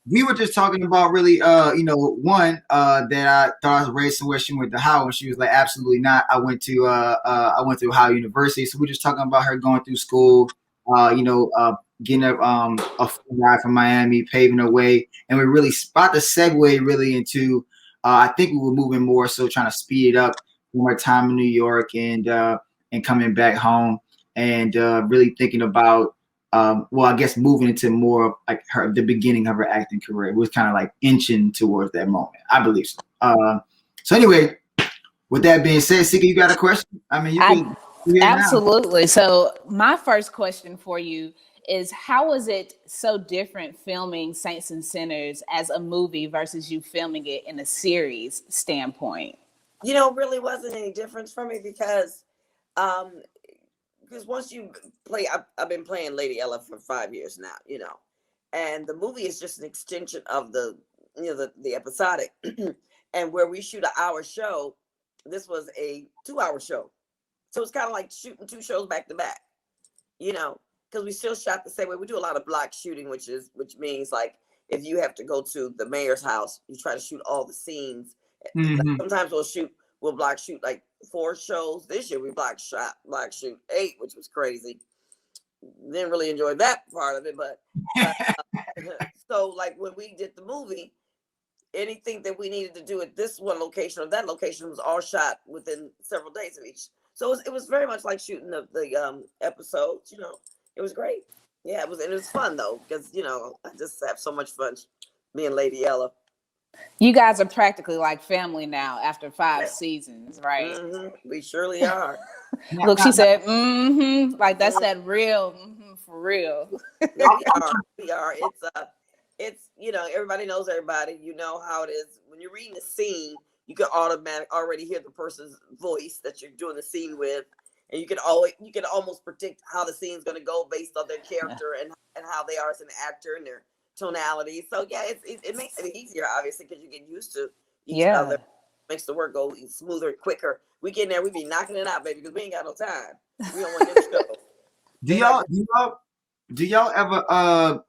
We were just talking about really, one that I thought I was raised somewhere. She went to Howard, and she was like, absolutely not. I went to Ohio University. So we're just talking about her going through school, getting a ride from Miami, paving her way, and we're really about to segue really into. I think we were moving more so trying to speed it up from our time in New York and coming back home and really thinking about. I guess moving into more of like the beginning of her acting career was kind of like inching towards that moment. I believe so. So anyway, with that being said, SIKA, you got a question? I mean, you can absolutely. So my first question for you is, how was it so different filming Saints and Sinners as a movie versus you filming it in a series standpoint? Really wasn't any difference for me because once you play, I've been playing Lady Ella for 5 years now, and the movie is just an extension of the episodic. And where we shoot an hour show, this was a 2-hour show. So it's kind of like shooting 2 shows back to back, because we still shot the same way. We do a lot of block shooting, which means like, if you have to go to the mayor's house, you try to shoot all the scenes. Like sometimes we'll block shoot like 4 shows. This year we block shoot 8, which was crazy. Didn't really enjoy that part of it, but so like when we did the movie, anything that we needed to do at this one location or that location was all shot within several days of each. So it was very much like shooting the episodes. You know, it was great. Yeah, it was fun though, because you know I just have so much fun being Lady Ella. You guys are practically like family now after 5 seasons, right? We surely are. Look, she said, like that's that real, for real. We are. It's you know, everybody knows everybody. You know how it is when you're reading a scene. You can already hear the person's voice that you're doing the scene with, and you can almost predict how the scene's going to go based on their character and how they are as an actor and their tonality. So yeah, it makes it easier, obviously, because you get used to each other. Makes the work go smoother, quicker. We get in there, we be knocking it out, baby, because we ain't got no time. We don't want to go. Do y'all ever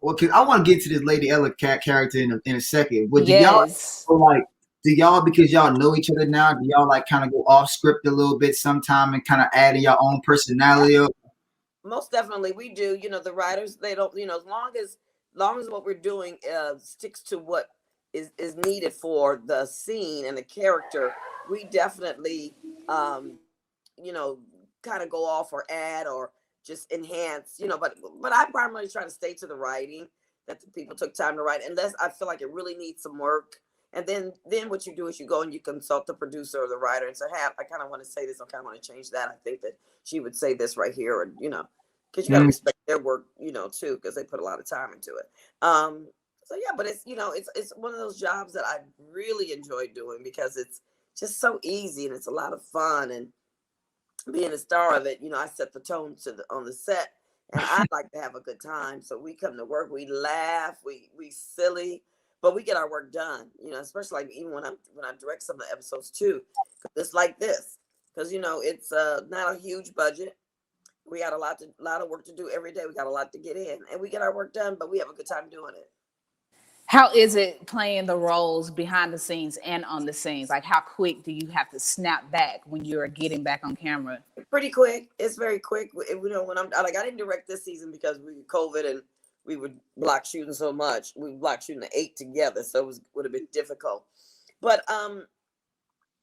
well, cause I want to get to this Lady Ella character in a second, but do y'all like, do y'all, because y'all know each other now, do y'all like kind of go off script a little bit sometime and kind of add in your own personality? Most definitely we do. You know, the writers, they don't, you know, as long as what we're doing sticks to what is needed for the scene and the character, we definitely you know, kind of go off or add or just enhance, you know, but I primarily try to stay to the writing that the people took time to write, unless I feel like it really needs some work. And then what you do is you go and you consult the producer or the writer and say, hey, I kind of want to say this. I kind of want to change that. I think that she would say this right here. Or, you know, because you got to respect their work, you know, too, because they put a lot of time into it. So, yeah, but it's, you know, it's one of those jobs that I really enjoy doing because it's just so easy and it's a lot of fun. And being a star of it, you know, I set the tone on the set, and I like to have a good time. So we come to work, we laugh, we silly, but we get our work done. You know, especially like even when I direct some of the episodes too, it's like this because you know it's not a huge budget. We got a lot of work to do every day. We got a lot to get in, and we get our work done, but we have a good time doing it. How is it playing the roles behind the scenes and on the scenes? Like, how quick do you have to snap back when you're getting back on camera? Pretty quick. It's very quick. You know, when I'm like, I didn't direct this season because we were COVID and we would block shooting so much. We blocked shooting the 8 together, so it would have been difficult. But I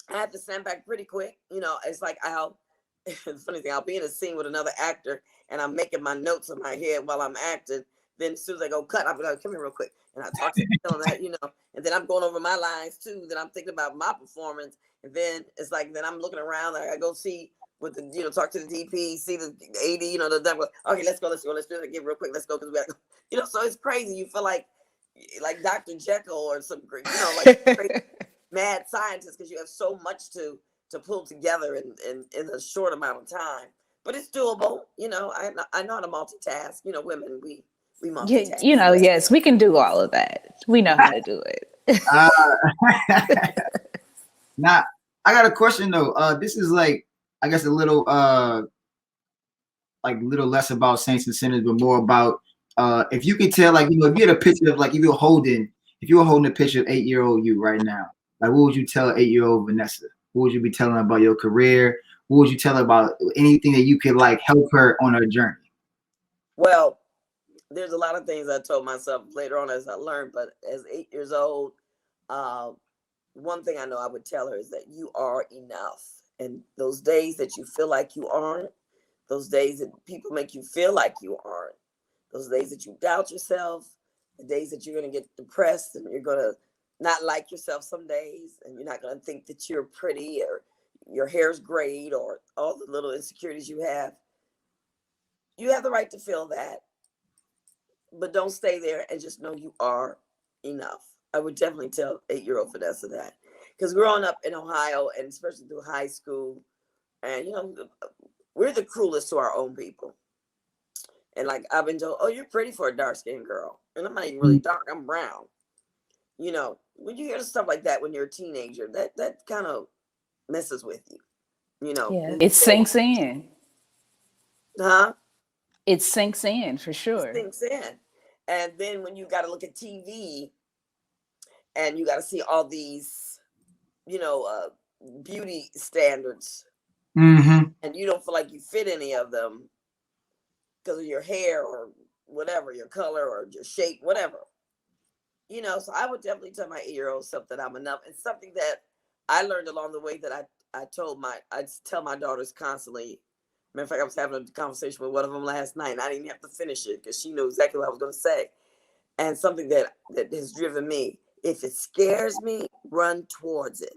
had to snap back pretty quick. You know, it's like the funny thing, I'll be in a scene with another actor and I'm making my notes in my head while I'm acting. Then as soon as I go cut, I'll be like, come here real quick. And I talk to them, tell them that, you know, and then I'm going over my lines too. Then I'm thinking about my performance. And then it's like, then I'm looking around. Like I go see with the, you know, talk to the DP, see the AD, you know, okay, let's go. Let's do it again real quick. Let's go. Cause we gotta go. You know, so it's crazy. You feel like Dr. Jekyll or some, you know, like crazy, mad scientist. Cause you have so much to pull together in a short amount of time, but it's doable. You know, I know how to multitask. You know, women, we multitask. Yeah, you know, yes, we can do all of that. We know how to do it. Now, I got a question though. This is like, I guess a little less about saints and sinners, but more about if you could tell, like, you know, if you had a picture of, like, if you were holding a picture of 8-year-old you right now, like, what would you tell 8-year-old Vanessa? What would you be telling her about your career? What would you tell her about anything that you could like help her on her journey? Well, there's a lot of things I told myself later on as I learned, but as 8 years old, one thing I know I would tell her is that you are enough. And those days that you feel like you aren't, those days that people make you feel like you aren't, those days that you doubt yourself, the days that you're going to get depressed and you're going to not like yourself some days, and you're not going to think that you're pretty or your hair's great or all the little insecurities you have the right to feel that. But don't stay there and just know you are enough. I would definitely tell 8-year-old Vanessa that. Because growing up in Ohio, and especially through high school, and, you know, we're the cruelest to our own people. And, like, I've been told, oh, you're pretty for a dark-skinned girl. And I'm not even really dark. I'm brown. You know, when you hear stuff like that when you're a teenager, that kind of messes with you. You know. Yeah. It sinks in. Huh? It sinks in for sure. It sinks in. And then when you got to look at TV and you got to see all these, you know, beauty standards, and you don't feel like you fit any of them because of your hair or whatever, your color or your shape, whatever. You know, so I would definitely tell my 8-year-old self that I'm enough. It's something that I learned along the way that I tell my daughters constantly. Matter of fact, I was having a conversation with one of them last night, and I didn't have to finish it because she knew exactly what I was going to say. And something that has driven me: if it scares me, run towards it.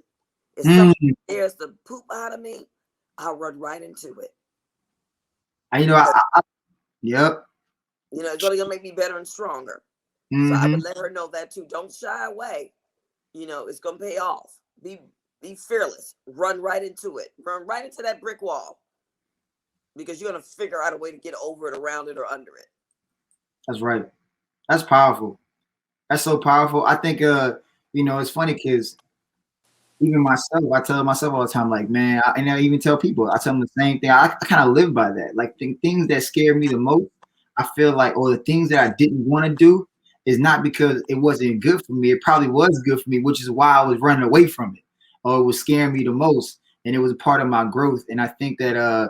If something scares the poop out of me, I'll run right into it. You know, yep. You know, it's only gonna make me better and stronger. So I would let her know that too. Don't shy away. You know, it's gonna pay off. Be fearless. Run right into it. Run right into that brick wall. Because you're gonna figure out a way to get over it, around it, or under it. That's right. That's powerful. That's so powerful. I think you know, it's funny because even myself, I tell myself all the time, like, man, and I even tell people, I tell them the same thing. I kind of live by that. Like things that scare me the most, I feel like, or the things that I didn't want to do is not because it wasn't good for me. It probably was good for me, which is why I was running away from it, or it was scaring me the most. And it was a part of my growth. And I think that I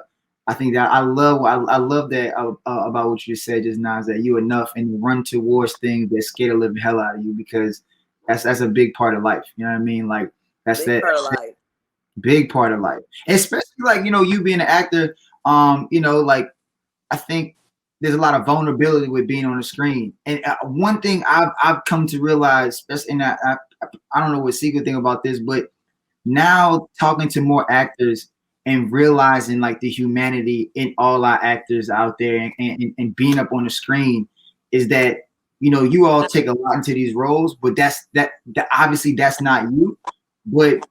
love that about what you said just now, is that you enough and run towards things that scare the living hell out of you, because that's a big part of life. You know what I mean? Like that's big part of life. Big part of life, especially like, you know, you being an actor. You know, like I think there's a lot of vulnerability with being on the screen. And one thing I've come to realize, and I don't know what secret thing about this, but now talking to more actors and realizing like the humanity in all our actors out there and being up on the screen, is that, you know, you all take a lot into these roles, but that obviously that's not you. But,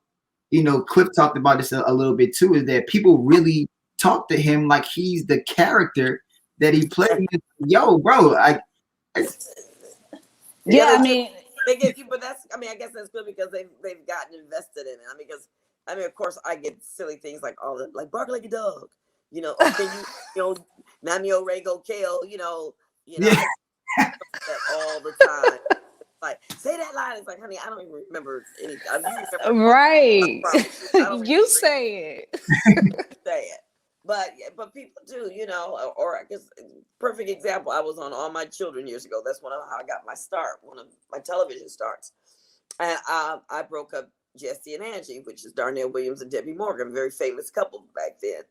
you know, Cliff talked about this a little bit too, is that people really talk to him like he's the character that he played. Yo, bro, I mean, they get you, but that's, I mean, I guess that's good because they've gotten invested in it. I mean, because of course, I get silly things like all the like bark like a dog, you know. Okay, you know, Namio Rego Kale, you know, yeah. that all the time. Like, say that line. It's like, honey, I don't even remember anything. Right. You say it. Say it. But people do, you know, or I guess perfect example. I was on All My Children years ago. That's how I got my start, one of my television starts. And I broke up Jesse and Angie, which is Darnell Williams and Debbie Morgan, a very famous couple back then.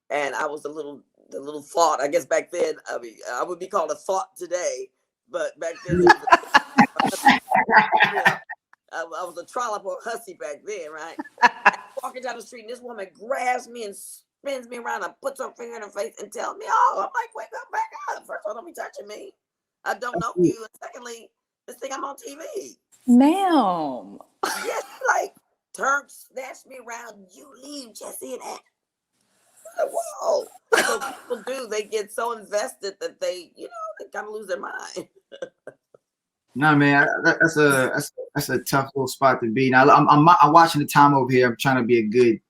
And I was the little thought, I guess back then. I mean, I would be called a thought today, but back then, I was a trollop or a hussy back then, right? Walking down the street, and this woman grabs me and spins me around and puts her finger in her face and tells me, "Oh," I'm like, "Wake up, back up! First of all, don't be touching me. I don't know you, and secondly, this thing I'm on TV, ma'am." Yes, like snatch me around. You leave, Jesse, and that. Whoa! So people do. They get so invested that they kind of lose their mind. No, man, that's a tough little spot to be. Now I'm watching the time over here. I'm trying to be a good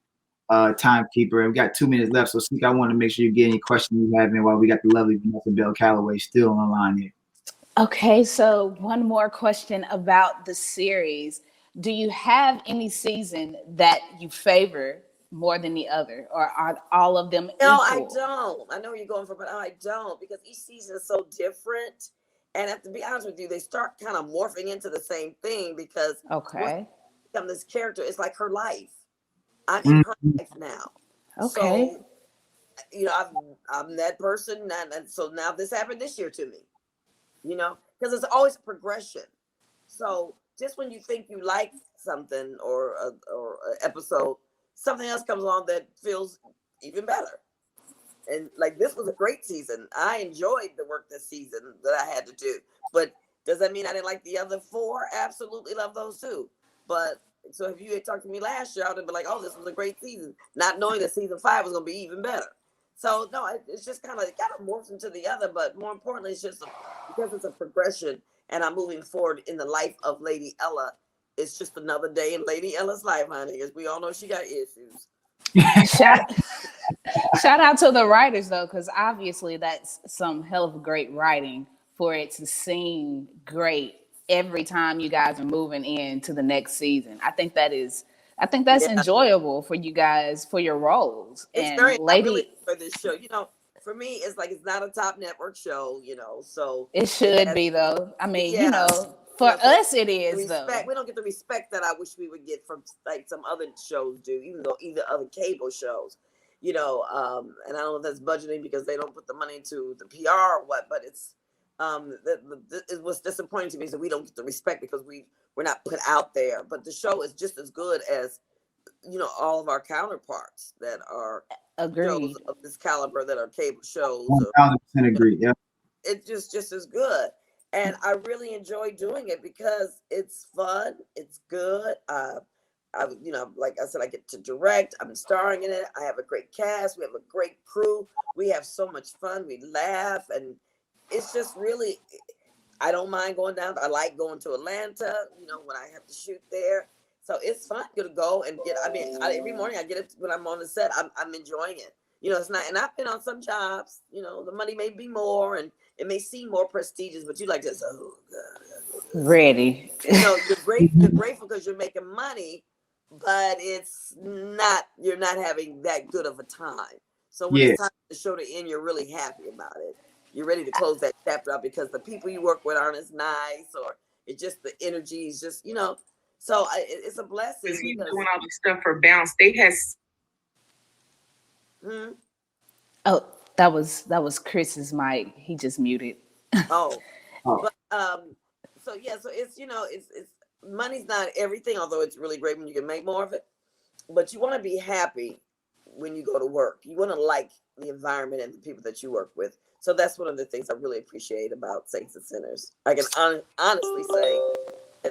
timekeeper. We got 2 minutes left, so Sika, I want to make sure you get any questions you have in while we got the lovely Vanessa Bell Calloway still on the line here. Okay, so one more question about the series. Do you have any season that you favor more than the other, or are all of them equal? No, I don't. I know where you're going for, but I don't, because each season is so different. And to be honest with you, they start kind of morphing into the same thing because become this character. It's like her life. I'm in her life now. Okay. So, you know, I'm that person, and so now this happened this year to me. You know, because it's always a progression. So just when you think you like something or an episode, something else comes along that feels even better. And like, this was a great season. I enjoyed the work this season that I had to do. But does that mean I didn't like the other 4? Absolutely love those too. But so if you had talked to me last year, I would have been like, "Oh, this was a great season," not knowing that season 5 was going to be even better. So no, it's just kind of morphs into the other. But more importantly, it's just because it's a progression, and I'm moving forward in the life of Lady Ella. It's just another day in Lady Ella's life, honey. As we all know, she got issues. Shout out to the writers though, because obviously that's some hell of great writing for it to seem great every time you guys are moving into the next season. I think that's enjoyable for you guys, for your roles. It's And very, I really lady, enjoy this show. For me, it's like, it's not a top network show, so it should be though. I mean, yeah, for so us it is though. we don't get the respect that I wish we would get from like some other shows do, even other cable shows, and I don't know if that's budgeting because they don't put the money into the PR or what, but it's it was disappointing to me that we don't get the respect because we're not put out there. But the show is just as good as all of our counterparts that are Agreed. shows of this caliber that are cable shows. 1000% agree. Yeah. It's just as good. And I really enjoy doing it because it's fun. It's good. Like I said, I get to direct. I'm starring in it. I have a great cast. We have a great crew. We have so much fun. We laugh, and it's just really. I don't mind going down. I like going to Atlanta. When I have to shoot there. So it's fun to go and get. Every morning I get it when I'm on the set. I'm enjoying it. It's not. And I've been on some jobs. The money may be more and it may seem more prestigious, but you like this. Oh God. Ready. You're grateful because you're making money, but it's not. You're not having that good of a time. So when it's time to show the end, you're really happy about it. You're ready to close that chapter out because the people you work with aren't as nice, or it's just the energy is just So it's a blessing because doing all the stuff for Bounce. They has. Oh, that was Chris's mic. He just muted. But so it's it's money's not everything, although it's really great when you can make more of it. But you want to be happy when you go to work. You want to like the environment and the people that you work with. So that's one of the things I really appreciate about Saints and Sinners. I can honestly say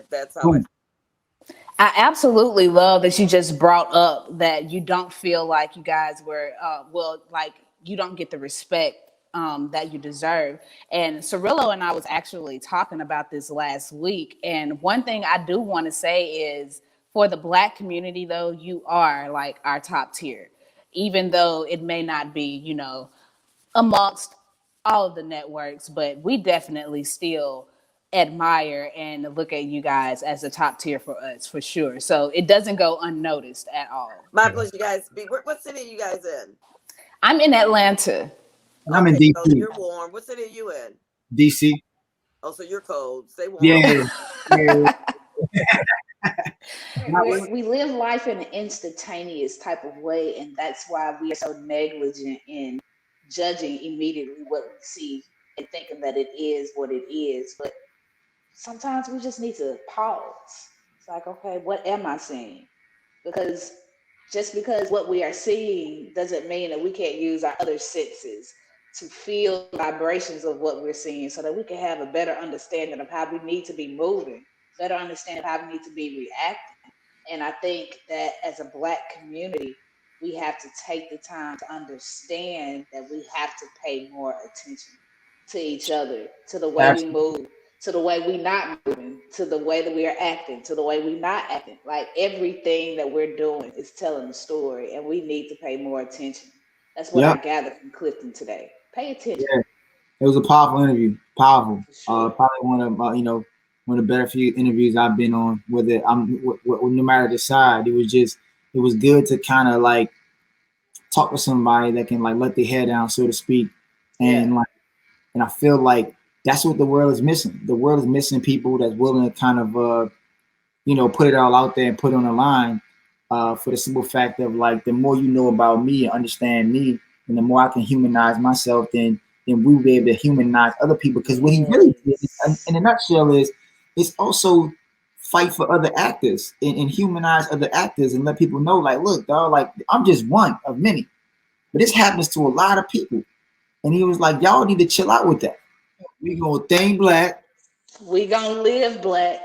that's how I absolutely love that you just brought up that you don't feel like you guys were, like you don't get the respect that you deserve. And Cirilo and I was actually talking about this last week. And one thing I do want to say is for the Black community, though, you are like our top tier, even though it may not be, amongst all of the networks, but we definitely still admire and look at you guys as the top tier for us, for sure. So it doesn't go unnoticed at all. My pleasure, you guys. What city are you guys in? I'm in Atlanta. I'm in DC. So you're warm. What city are you in? DC. Oh, so you're cold. Stay warm. Yeah. We live life in an instantaneous type of way, and that's why we are so negligent in judging immediately what we see and thinking that it is what it is. But sometimes we just need to pause. It's like, okay, what am I seeing? Because just because what we are seeing doesn't mean that we can't use our other senses to feel vibrations of what we're seeing so that we can have a better understanding of how we need to be moving, better understanding of how we need to be reacting. And I think that as a Black community, we have to take the time to understand that we have to pay more attention to each other, to the way we move, to the way we not moving, to the way that we are acting, to the way we not acting. Like everything that we're doing is telling a story, and we need to pay more attention. That's what I gathered from Clifton today. Pay attention. Yeah. It was a powerful interview. Powerful. Probably one of one of the better few interviews I've been on. Whether no matter the side, it was good to kind of like talk to somebody that can like let their hair down, so to speak, and and I feel like that's what the world is missing. The world is missing people that's willing to kind of put it all out there and put it on the line for the simple fact of like the more you know about me and understand me, and the more I can humanize myself, then we will be able to humanize other people. Because what he really did, in a nutshell, is it's also fight for other actors and humanize other actors and let people know, like, look, dog, like I'm just one of many, but this happens to a lot of people. And he was like, y'all need to chill out with that. We gonna think Black. We gonna live Black.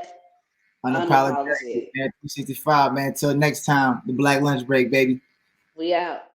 Unapologetic, man. 365, man. Till next time, the Black Lunch Break, baby. We out.